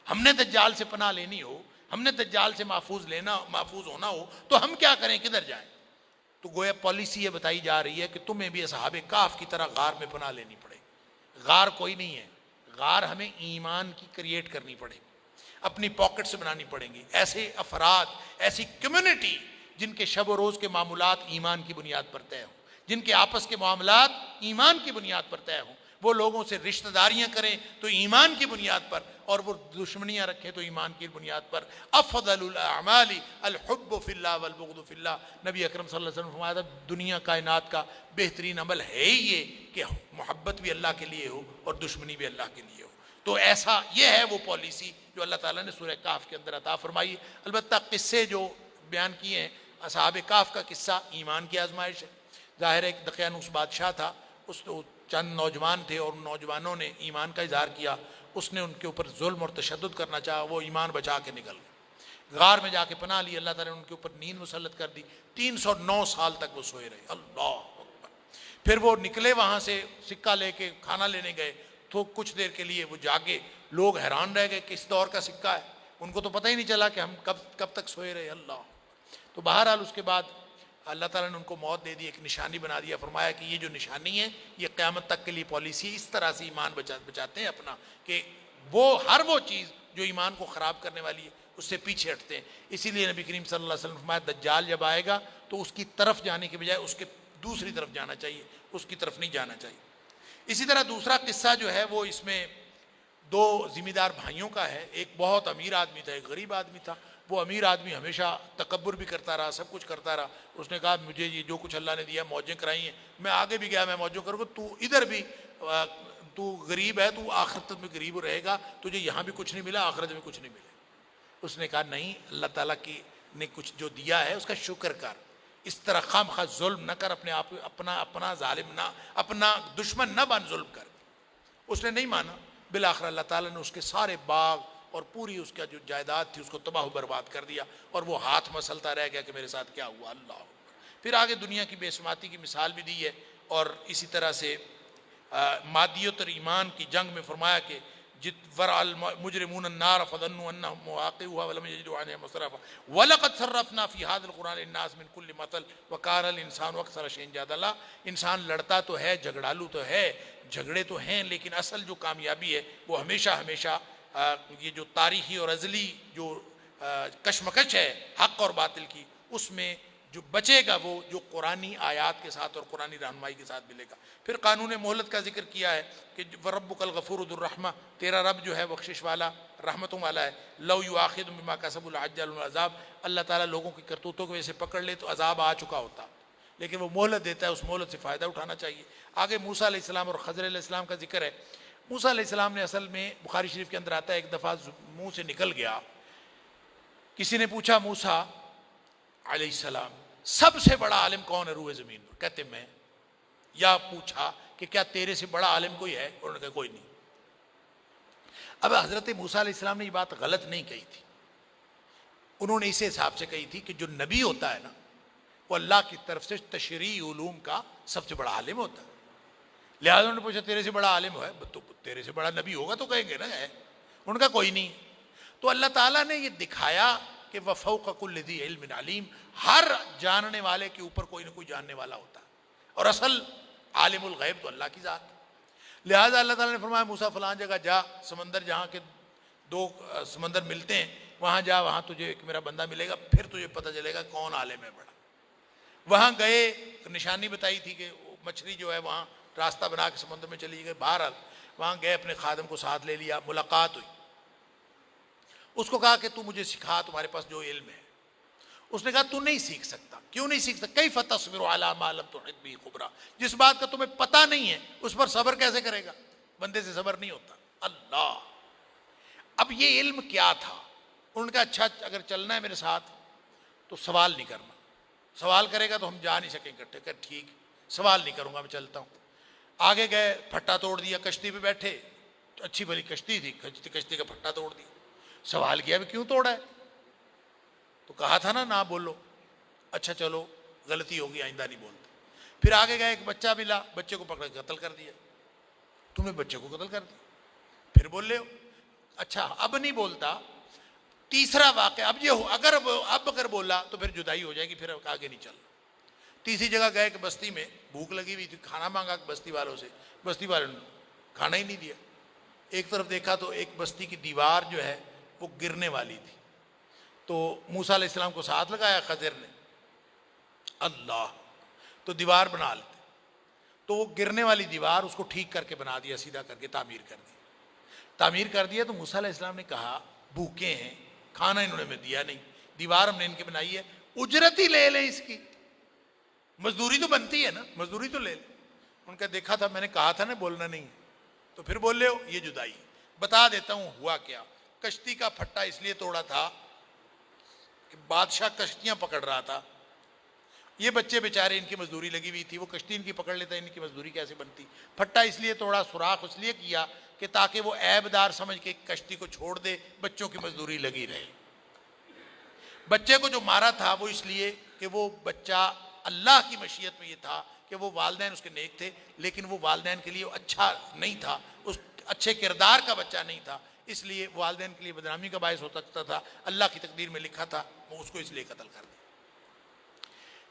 ہم نے دجال سے پناہ لینی ہو، ہم نے دجال سے محفوظ ہونا ہو تو ہم کیا کریں، کدھر جائیں؟ تو گویا پالیسی یہ بتائی جا رہی ہے کہ تمہیں بھی اصحاب کہف کی طرح غار میں پناہ لینی پڑے. غار کوئی نہیں ہے، غار ہمیں ایمان کی کریٹ کرنی پڑے گی، اپنی پاکٹ سے بنانی پڑیں گی. ایسے افراد، ایسی کمیونٹی جن کے شب و روز کے معاملات ایمان کی بنیاد پر طے ہوں، جن کے آپس کے معاملات ایمان کی بنیاد پر طے ہوں. وہ لوگوں سے رشتہ داریاں کریں تو ایمان کی بنیاد پر، اور وہ دشمنیاں رکھیں تو ایمان کی بنیاد پر. افضل الاعمال الحب فی اللہ والبغض فی اللہ. نبی اکرم صلی اللہ علیہ وسلم فرمایا تھا دنیا کائنات کا بہترین عمل ہے ہی یہ کہ محبت بھی اللہ کے لیے ہو اور دشمنی بھی اللہ کے لیے ہو. تو ایسا یہ ہے وہ پالیسی جو اللہ تعالیٰ نے سورہ کہف کے اندر عطا فرمائی. البتہ قصے جو بیان کیے ہیں، اصحاب کہف کا قصہ ایمان کی آزمائش ہے. ظاہر ہے ایک دقیانوس بادشاہ تھا، اس چند نوجوان تھے اور ان نوجوانوں نے ایمان کا اظہار کیا. اس نے ان کے اوپر ظلم اور تشدد کرنا چاہا، وہ ایمان بچا کے نکل گئے، غار میں جا کے پناہ لی. اللہ تعالیٰ نے ان کے اوپر نیند مسلط کر دی. 309 سال تک وہ سوئے رہے. اللہ اکبر. پھر وہ نکلے وہاں سے سکہ لے کے کھانا لینے گئے تو کچھ دیر کے لیے وہ جاگے. لوگ حیران رہ گئے کس دور کا سکہ ہے، ان کو تو پتہ ہی نہیں چلا کہ ہم کب تک سوئے رہے. اللہ. تو بہرحال اس کے بعد اللہ تعالیٰ نے ان کو موت دے دی، ایک نشانی بنا دیا. فرمایا کہ یہ جو نشانی ہے یہ قیامت تک کے لیے پالیسی. اس طرح سے ایمان بچاتے ہیں اپنا کہ ہر وہ چیز جو ایمان کو خراب کرنے والی ہے اس سے پیچھے ہٹتے ہیں. اسی لیے نبی کریم صلی اللہ علیہ وسلم فرمایا دجال جب آئے گا تو اس کی طرف جانے کے بجائے اس کے دوسری طرف جانا چاہیے، اس کی طرف نہیں جانا چاہیے. اسی طرح دوسرا قصہ جو ہے وہ اس میں 2 ذمہ دار بھائیوں کا ہے. ایک بہت امیر آدمی تھا، ایک غریب آدمی تھا. وہ امیر آدمی ہمیشہ تکبر بھی کرتا رہا، سب کچھ کرتا رہا. اس نے کہا مجھے یہ جو کچھ اللہ نے دیا موجیں کرائی ہیں، میں آگے بھی گیا میں موجیں کروں گا، تو ادھر بھی تو غریب ہے، تو آخرت میں غریب رہے گا، تجھے یہاں بھی کچھ نہیں ملا آخرت میں کچھ نہیں ملے. اس نے کہا نہیں، اللہ تعالیٰ کی نے کچھ جو دیا ہے اس کا شکر کر. اس طرح خواہ ظلم نہ کر، اپنے آپ اپنا ظالم نہ، اپنا دشمن نہ بن ظلم کر. اس نے نہیں مانا. بالآخر اللہ تعالیٰ نے اس کے سارے باغ اور پوری اس کا جو جائیداد تھی اس کو تباہ و برباد کر دیا اور وہ ہاتھ مسلتا رہ گیا کہ میرے ساتھ کیا ہوا. اللہ. پھر آگے دنیا کی بے ثباتی کی مثال بھی دی ہے. اور اسی طرح سے مادیت اور ایمان کی جنگ میں فرمایا کہ ورع المجرمون النار فظنوا انهم مواقعها ولم يجدوا عنها مصرفا ولقد صرفنا في هذا القرآن للناس من كل مثل وكان الانسان اکثر شيء جدلا. انسان لڑتا تو ہے، جھگڑالو تو ہے، جھگڑے تو ہیں، لیکن اصل جو کامیابی ہے وہ ہمیشہ ہمیشہ یہ جو تاریخی اور ازلی جو کشمکش ہے حق اور باطل کی، اس میں جو بچے گا وہ جو قرآنی آیات کے ساتھ اور قرآنی رہنمائی کے ساتھ ملے گا. پھر قانون مہلت کا ذکر کیا ہے کہ وَرَبُّكَ الْغَفُورُ ذُو الرَّحْمَةِ، تیرا رب جو ہے بخشش والا، رحمتوں والا ہے. لَوْ يُؤَاخِذُهُم بِمَا كَسَبُوا لَعَجَّلَ لَهُمُ الْعَذَابَ، اللہ تعالیٰ لوگوں کی کرتوتوں کی وجہ سے پکڑ لے تو عذاب آ چکا ہوتا، لیکن وہ مہلت دیتا ہے، اس مہلت سے فائدہ اٹھانا چاہیے. آگے موسیٰ علیہ السلام اور خضر علیہ السلام کا ذکر ہے. موسیٰ علیہ السلام نے اصل میں بخاری شریف کے اندر آتا ہے ایک دفعہ منہ سے نکل گیا، کسی نے پوچھا موسیٰ علیہ السلام سب سے بڑا عالم کون ہے روئے زمین پر؟ کہتے میں. یا پوچھا کہ کیا تیرے سے بڑا عالم کوئی ہے؟ انہوں نے کہا کوئی نہیں. اب حضرت موسیٰ علیہ السلام نے یہ بات غلط نہیں کہی تھی، انہوں نے اسی حساب سے کہی تھی کہ جو نبی ہوتا ہے نا وہ اللہ کی طرف سے تشریعی علوم کا سب سے بڑا عالم ہوتا ہے. لہٰذا انہوں نے پوچھا تیرے سے بڑا عالم ہے تو تیرے سے بڑا نبی ہوگا تو کہیں گے نا ہے. ان کا کوئی نہیں. تو اللہ تعالیٰ نے یہ دکھایا کہ وَفَوْقَ كُلِّ ذِي عِلْمٍ عَلِيمٍ، ہر جاننے والے کے اوپر کوئی نہ کوئی جاننے والا ہوتا ہے، اور اصل عالم الغیب تو اللہ کی ذات. لہٰذا اللہ تعالیٰ نے فرمایا موسیٰ فلاں جگہ جا، سمندر جہاں کے دو سمندر ملتے ہیں وہاں جا، وہاں تجھے ایک میرا بندہ ملے گا، پھر تجھے پتہ چلے گا کون عالم ہے بڑا. وہاں گئے، نشانی بتائی تھی کہ مچھلی جو ہے وہاں راستہ بنا کے سمندر میں چلی گئی. بہرحال وہاں گئے، اپنے خادم کو ساتھ لے لیا، ملاقات ہوئی. اس کو کہا کہ تو مجھے سکھا، تمہارے پاس جو علم ہے. اس نے کہا تو نہیں سیکھ سکتا. کیوں نہیں سیکھ سکتا؟ کیف تصبر علی ما لم تحط به خبرا، جس بات کا تمہیں پتہ نہیں ہے اس پر صبر کیسے کرے گا؟ بندے سے صبر نہیں ہوتا. اللہ، اب یہ علم کیا تھا؟ انہوں نے کہا اچھا اگر چلنا ہے میرے ساتھ تو سوال نہیں کرنا، سوال کرے گا تو ہم جا نہیں سکیں گے. کہ ٹھیک، سوال نہیں کروں گا، میں چلتا ہوں. آگے گئے، پھٹا توڑ دیا، کشتی پہ بیٹھے، تو اچھی بھلی کشتی تھی، کشتی کا پھٹا توڑ دیا. سوال کیا بھی کیوں توڑا ہے؟ تو کہا تھا نا بولو. اچھا چلو غلطی ہوگی، آئندہ نہیں بولتے. پھر آگے گئے، ایک بچہ ملا، بچے کو پکڑ کے قتل کر دیا. تم نے بچے کو قتل کر دیا، پھر بول رہے ہو. اچھا اب نہیں بولتا. تیسرا واقعہ، اب یہ ہو، اگر بولا تو پھر جدائی ہو جائے گی، پھر آگے نہیں چلنا. تیسری جگہ گئے کہ بستی میں بھوک لگی ہوئی تھی، کھانا مانگا بستی والوں سے، بستی والوں نے کھانا ہی نہیں دیا. ایک طرف دیکھا تو ایک بستی کی دیوار جو ہے وہ گرنے والی تھی. تو موسیٰ علیہ السلام کو ساتھ لگایا خضر نے. اللہ، تو دیوار بنا لیتے. تو وہ گرنے والی دیوار اس کو ٹھیک کر کے بنا دیا، سیدھا کر کے تعمیر کر دیا. تعمیر کر دیا تو موسیٰ علیہ السلام نے کہا بھوکے ہیں، کھانا انہوں نے ہمیں دیا نہیں، دیوار ہم نے ان کی بنائی ہے، اجرت ہی لے لیں اس کی، مزدوری تو بنتی ہے نا، مزدوری تو لے لیں. ان کا دیکھا تھا، میں نے کہا تھا نا بولنا نہیں، تو پھر بول لے ہو. یہ جدائی. بتا دیتا ہوں ہوا کیا. کشتی کا پھٹا اس لیے توڑا تھا کہ بادشاہ کشتیاں پکڑ رہا تھا. یہ بچے بیچارے، ان کی مزدوری لگی ہوئی تھی، وہ کشتی ان کی پکڑ لیتا، ان کی مزدوری کیسے بنتی. پھٹا اس لیے توڑا، سوراخ اس لیے کیا کہ تاکہ وہ عیب دار سمجھ کے کشتی کو چھوڑ دے، بچوں کی مزدوری لگی رہے. بچے کو جو مارا تھا وہ اس لیے کہ وہ بچہ اللہ کی مشیت میں یہ تھا کہ وہ والدین اس کے نیک تھے، لیکن وہ والدین کے لیے اچھا نہیں تھا، اس اچھے کردار کا بچہ نہیں تھا، اس لیے والدین کے لیے بدنامی کا باعث ہو سکتا تھا. اللہ کی تقدیر میں لکھا تھا، وہ اس کو اس لیے قتل کر دیا.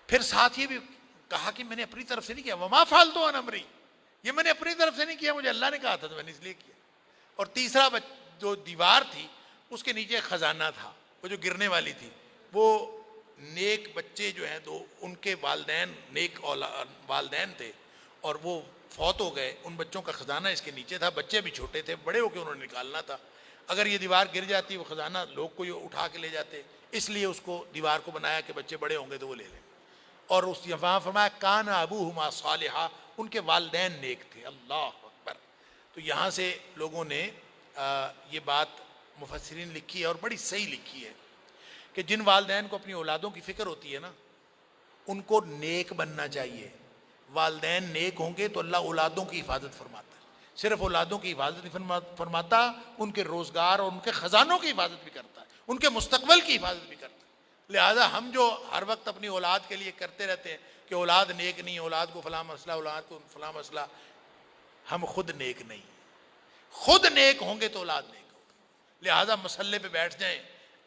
پھر ساتھ یہ بھی کہا کہ میں نے اپنی طرف سے نہیں کیا، وما فعلت عن امری، یہ میں نے اپنی طرف سے نہیں کیا، مجھے اللہ نے کہا تھا تو میں نے اس لیے کیا. اور تیسرا جو دیوار تھی اس کے نیچے خزانہ تھا، وہ جو گرنے والی تھی، وہ نیک بچے جو ہیں تو ان کے والدین نیک والدین تھے اور وہ فوت ہو گئے. ان بچوں کا خزانہ اس کے نیچے تھا. بچے بھی چھوٹے تھے، بڑے ہو کے انہوں نے نکالنا تھا. اگر یہ دیوار گر جاتی وہ خزانہ لوگ کو اٹھا کے لے جاتے، اس لیے اس کو دیوار کو بنایا کہ بچے بڑے ہوں گے تو وہ لے لیں. اور اس وہاں فرمایا کان ابوہما صالحا، ان کے والدین نیک تھے. اللہ اکبر. تو یہاں سے لوگوں نے یہ بات مفسرین لکھی ہے اور بڑی صحیح لکھی ہے کہ جن والدین کو اپنی اولادوں کی فکر ہوتی ہے نا ان کو نیک بننا چاہیے. والدین نیک ہوں گے تو اللہ اولادوں کی حفاظت فرماتا ہے. صرف اولادوں کی حفاظت نہیں فرماتا، ان کے روزگار اور ان کے خزانوں کی حفاظت بھی کرتا ہے، ان کے مستقبل کی حفاظت بھی کرتا ہے. لہذا ہم جو ہر وقت اپنی اولاد کے لیے کرتے رہتے ہیں کہ اولاد نیک نہیں، اولاد کو فلاں مسئلہ، اولاد کو فلاں مسئلہ، ہم خود نیک نہیں. خود نیک ہوں گے تو اولاد نیک ہوگی. لہٰذا مسلے پہ بیٹھ جائیں,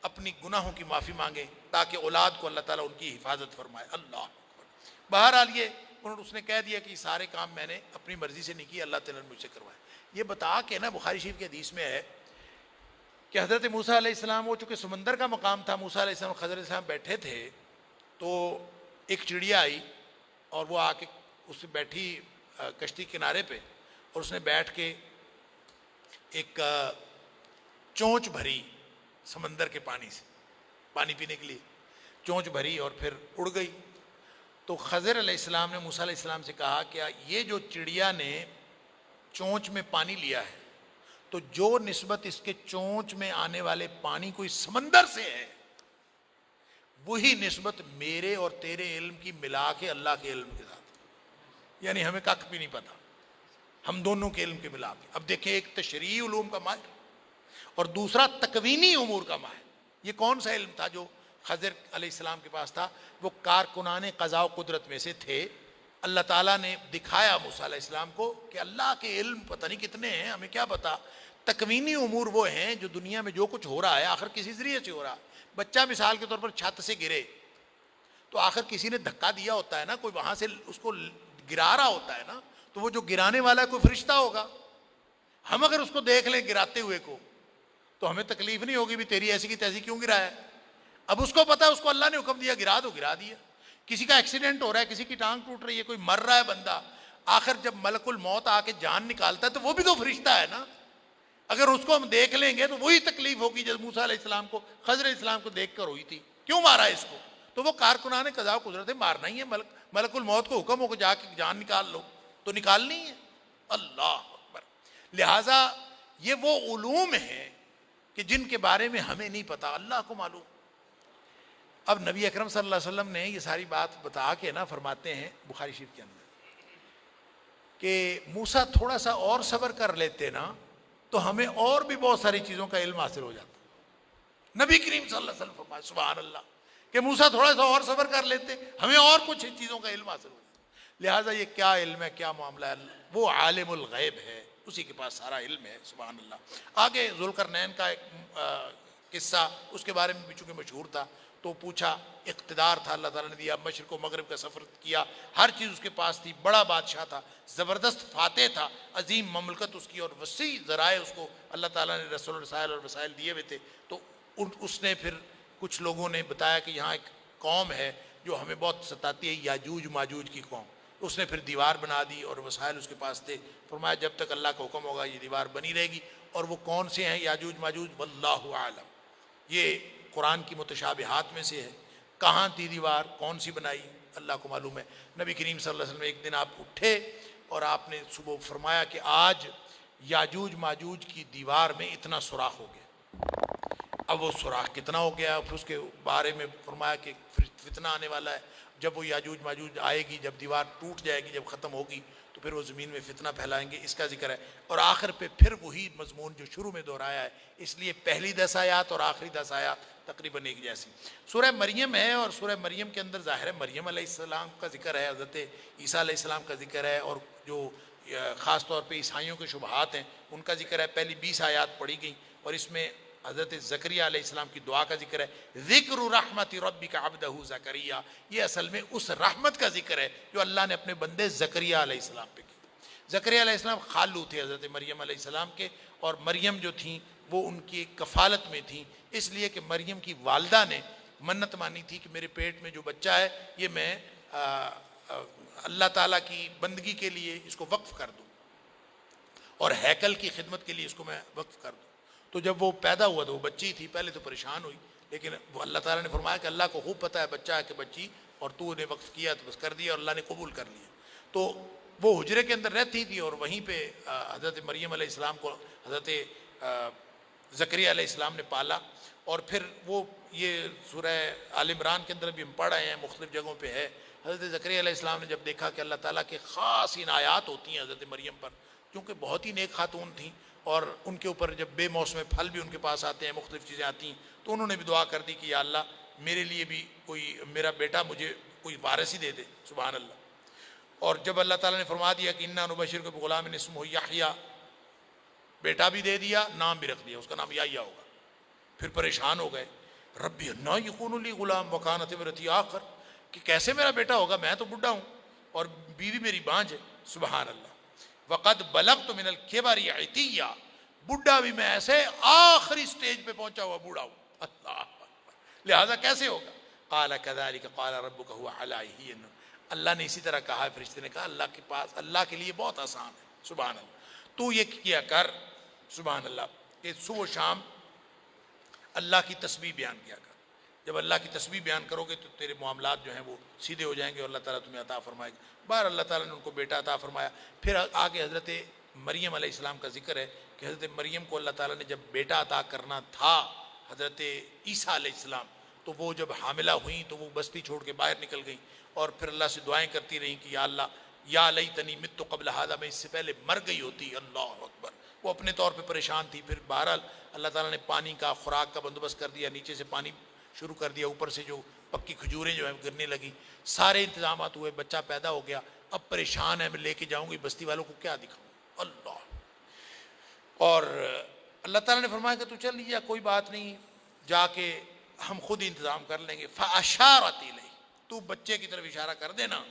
اپنی گناہوں کی معافی مانگیں تاکہ اولاد کو اللہ تعالیٰ ان کی حفاظت فرمائے. اللہ اکبر. بہرحال اس نے کہہ دیا کہ سارے کام میں نے اپنی مرضی سے نہیں کیے, اللہ تعالیٰ نے مجھ سے کروائے. یہ بتا کے نا بخاری شریف کی حدیث میں ہے کہ حضرت موسیٰ علیہ السلام, وہ چونکہ سمندر کا مقام تھا, موسیٰ علیہ السلام خضر علیہ السلام بیٹھے تھے تو ایک چڑیا آئی اور وہ آ کے اس سے بیٹھی کشتی کنارے پہ, اور اس نے بیٹھ کے ایک چونچ بھری سمندر کے پانی سے, پانی پینے کے لیے چونچ بھری اور پھر اڑ گئی. تو خضر علیہ السلام نے موسیٰ علیہ السلام سے کہا کہ یہ جو چڑیا نے چونچ میں پانی لیا ہے تو جو نسبت اس کے چونچ میں آنے والے پانی کو اس سمندر سے ہے وہی نسبت میرے اور تیرے علم کی ملا کے اللہ کے علم کے ساتھ, یعنی ہمیں کک بھی نہیں پتا, ہم دونوں کے علم کے ملا کے. اب دیکھیں, ایک تشریعی علوم کا ماہر اور دوسرا تکوینی امور کا ماہر. یہ کون سا علم تھا جو خضر علیہ السلام کے پاس تھا؟ وہ کارکنان قضاء و قدرت میں سے تھے. اللہ تعالیٰ نے دکھایا موسیٰ علیہ السلام کو کہ اللہ کے علم پتہ نہیں کتنے ہیں, ہمیں کیا پتا. تکوینی امور وہ ہیں جو دنیا میں جو کچھ ہو رہا ہے آخر کسی ذریعے سے ہو رہا ہے. بچہ مثال کے طور پر چھت سے گرے تو آخر کسی نے دھکا دیا ہوتا ہے نا, کوئی وہاں سے اس کو گرا رہا ہوتا ہے نا, تو وہ جو گرانے والا ہے کوئی فرشتہ ہوگا. ہم اگر اس کو دیکھ لیں گراتے ہوئے کو تو ہمیں تکلیف نہیں ہوگی بھی تیری ایسی کی تیسی کیوں گرایا ہے. اب اس کو پتا ہے, اس کو اللہ نے حکم دیا گرا دو, گرا دیا. کسی کا ایکسیڈنٹ ہو رہا ہے, کسی کی ٹانگ ٹوٹ رہی ہے, کوئی مر رہا ہے بندہ, آخر جب ملک الموت آ کے جان نکالتا ہے تو وہ بھی تو فرشتہ ہے نا. اگر اس کو ہم دیکھ لیں گے تو وہی تکلیف ہوگی جب موسیٰ علیہ السلام کو خضر علیہ السلام کو دیکھ کر ہوئی تھی. کیوں مارا ہے اس کو؟ تو وہ کارکنان قضاء و قدرت ہے, مارنا ہی ہے. ملک الموت کو حکم ہو کہ جا کے جان نکال لو تو نکالنی ہے. اللہ اکبر. لہٰذا یہ وہ علوم ہیں کہ جن کے بارے میں ہمیں نہیں پتا, اللہ کو معلوم. اب نبی اکرم صلی اللہ علیہ وسلم نے یہ ساری بات بتا کے نا فرماتے ہیں بخاری شریف کے اندر کہ موسیٰ تھوڑا سا اور صبر کر لیتے نا تو ہمیں اور بھی بہت ساری چیزوں کا علم حاصل ہو جاتا. نبی کریم صلی اللہ علیہ وسلم فرمائے سبحان اللہ کہ موسیٰ تھوڑا سا اور صبر کر لیتے ہمیں اور کچھ چیزوں کا علم حاصل ہو جاتا. لہٰذا یہ کیا علم ہے, کیا معاملہ ہے, وہ عالم الغیب ہے, اسی کے پاس سارا علم ہے. سبحان اللہ. آگے ذوالقرنین کا ایک قصہ, اس کے بارے میں بھی چونکہ مشہور تھا تو پوچھا, اقتدار تھا اللہ تعالیٰ نے دیا, مشرق و مغرب کا سفر کیا, ہر چیز اس کے پاس تھی, بڑا بادشاہ تھا, زبردست فاتح تھا, عظیم مملکت اس کی اور وسیع ذرائع اس کو اللہ تعالیٰ نے رسول الرسائل اور وسائل دیے ہوئے تھے. تو اس نے پھر کچھ لوگوں نے بتایا کہ یہاں ایک قوم ہے جو ہمیں بہت ستاتی ہے, یاجوج ماجوج کی قوم. اس نے پھر دیوار بنا دی اور وسائل اس کے پاس تھے. فرمایا جب تک اللہ کا حکم ہوگا یہ دیوار بنی رہے گی. اور وہ کون سے ہیں یاجوج ماجوج؟ واللہ عالم. یہ قرآن کی متشابہات میں سے ہے. کہاں تھی دیوار, کون سی بنائی, اللہ کو معلوم ہے. نبی کریم صلی اللہ علیہ وسلم ایک دن آپ اٹھے اور آپ نے صبح فرمایا کہ آج یاجوج ماجوج کی دیوار میں اتنا سوراخ ہو گیا. اب وہ سوراخ کتنا ہو گیا, پھر اس کے بارے میں فرمایا کہ فتنہ آنے والا ہے. جب وہ یاجوج ماجوج آئے گی, جب دیوار ٹوٹ جائے گی, جب ختم ہوگی تو پھر وہ زمین میں فتنہ پھیلائیں گے, اس کا ذکر ہے. اور آخر پہ پھر وہی مضمون جو شروع میں دہرایا ہے, اس لیے پہلی 10 آیات اور آخری 10 آیات تقریباً ایک جیسی. سورہ مریم ہے اور سورہ مریم کے اندر ظاہر ہے مریم علیہ السلام کا ذکر ہے, حضرت عیسیٰ علیہ السلام کا ذکر ہے, اور جو خاص طور پہ عیسائیوں کے شبہات ہیں ان کا ذکر ہے. پہلی 20 آیات پڑھی گئیں اور اس میں حضرت زکریا علیہ السلام کی دعا کا ذکر ہے. ذکر رحمت ربک عبدہ زکریا, یہ اصل میں اس رحمت کا ذکر ہے جو اللہ نے اپنے بندے زکریا علیہ السلام پہ کی. زکریا علیہ السلام خالو تھے حضرت مریم علیہ السلام کے, اور مریم جو تھیں وہ ان کی کفالت میں تھیں, اس لیے کہ مریم کی والدہ نے منت مانی تھی کہ میرے پیٹ میں جو بچہ ہے یہ میں اللہ تعالیٰ کی بندگی کے لیے اس کو وقف کر دوں اور ہیکل کی خدمت کے لیے اس کو میں وقف کر دوں. تو جب وہ پیدا ہوا تو وہ بچی تھی, پہلے تو پریشان ہوئی, لیکن وہ اللہ تعالیٰ نے فرمایا کہ اللہ کو خوب پتہ ہے بچہ ہے کہ بچی, اور تو نے وقف کیا تو بس کر دیا, اور اللہ نے قبول کر لیا. تو وہ حجرے کے اندر رہتی تھی اور وہیں پہ حضرت مریم علیہ السلام کو حضرت زکریا علیہ السلام نے پالا. اور پھر وہ یہ سورہ آل عمران کے اندر بھی ہم پڑھ آئے ہیں, مختلف جگہوں پہ ہے. حضرت زکریا علیہ السلام نے جب دیکھا کہ اللہ تعالیٰ کے خاص عنایات ہوتی ہیں حضرت مریم پر, کیونکہ بہت ہی نیک خاتون تھیں اور ان کے اوپر جب بے موسم پھل بھی ان کے پاس آتے ہیں, مختلف چیزیں آتی ہیں, تو انہوں نے بھی دعا کر دی کہ یا اللہ میرے لیے بھی کوئی میرا بیٹا مجھے کوئی وارث ہی دے دے. سبحان اللہ. اور جب اللہ تعالیٰ نے فرما دیا کہ انا نبشرک بغلام اسمہ یحییٰ, بیٹا بھی دے دیا، نام بھی رکھ دیا، اس کا نام یحییٰ ہوگا۔ پھر پریشان ہو گئے، ربی انا یکون لی غلام وکانت امرتی آخر، کہ کیسے میرا بیٹا ہوگا، میں تو بڈھا ہوں اور بیوی میری بانجھ ہے۔ سبحان اللہ۔ وقد بلغت من الکبر عتیہ، بڈھا بھی میں ایسے آخری سٹیج پہ پہنچا ہوا بوڑھا ہوں، اللہ لہذا کیسے ہوگا؟ قال کذالک قال ربک هو علی، اللہ نے اسی طرح کہا، فرشتے نے کہا اللہ کے پاس، اللہ کے لیے بہت آسان ہے۔ سبحان اللہ۔ تو یہ کیا کر، سبحان اللہ، کہ صبح و شام اللہ کی تسبیح بیان کیا کر۔ جب اللہ کی تسبیح بیان کرو گے تو تیرے معاملات جو ہیں وہ سیدھے ہو جائیں گے اور اللہ تعالیٰ تمہیں عطا فرمائے گا۔ بہر اللہ تعالیٰ نے ان کو بیٹا عطا فرمایا۔ پھر آگے حضرت مریم علیہ السلام کا ذکر ہے کہ حضرت مریم کو اللہ تعالیٰ نے جب بیٹا عطا کرنا تھا حضرت عیسیٰ علیہ السلام، تو وہ جب حاملہ ہوئیں تو وہ بستی چھوڑ کے باہر نکل گئیں اور پھر اللہ سے دعائیں کرتی رہیں کہ یا اللہ یا لیتنی مت قبل ھذا، میں اس سے پہلے مر گئی ہوتی۔ اللہ اکبر۔ وہ اپنے طور پہ پریشان تھی۔ پھر بہرحال اللہ تعالیٰ نے پانی کا، خوراک کا بندوبست کر دیا، نیچے سے پانی شروع کر دیا، اوپر سے جو پکی کھجوریں جو ہیں گرنے لگی، سارے انتظامات ہوئے، بچہ پیدا ہو گیا۔ اب پریشان ہے، میں لے کے جاؤں گی، بستی والوں کو کیا دکھاؤں؟ اللہ۔ اور اللہ تعالیٰ نے فرمایا کہ تو چل لیا، کوئی بات نہیں، جا کے ہم خود انتظام کر لیں گے۔ فَأَشَارَتْ إِلَيْهِ، تو بچے کی طرف اشارہ کر دینا،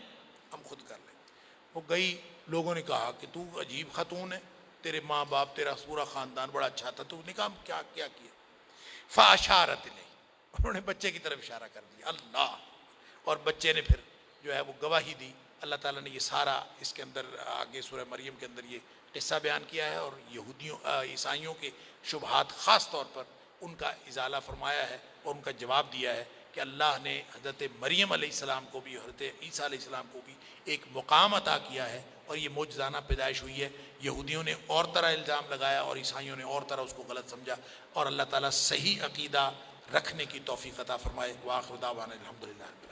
ہم خود کر لیں گے۔ وہ گئی، لوگوں نے کہا کہ تو عجیب خاتون ہے، تیرے ماں باپ، تیرا پورا خاندان بڑا اچھا تھا، تو نے کہا کیا کیا کیا؟ فَأَشَارَتْ إِلَيْهِ، انہوں نے بچے کی طرف اشارہ کر دیا۔ اللہ۔ اور بچے نے پھر جو ہے وہ گواہی دی۔ اللہ تعالیٰ نے یہ سارا اس کے اندر آگے سورہ مریم کے اندر یہ قصہ بیان کیا ہے، اور یہودیوں عیسائیوں کے شبہات خاص طور پر ان کا ازالہ فرمایا ہے اور ان کا جواب دیا ہے کہ اللہ نے حضرت مریم علیہ السلام کو بھی، حضرت عیسیٰ علیہ السلام کو بھی ایک مقام عطا کیا ہے، اور یہ معجزانہ پیدائش ہوئی ہے۔ یہودیوں نے اور طرح الزام لگایا اور عیسائیوں نے اور طرح اس کو غلط سمجھا، اور اللہ تعالیٰ صحیح عقیدہ رکھنے کی توفیق عطا فرمائے۔ وآخر دعوانا الحمدللہ۔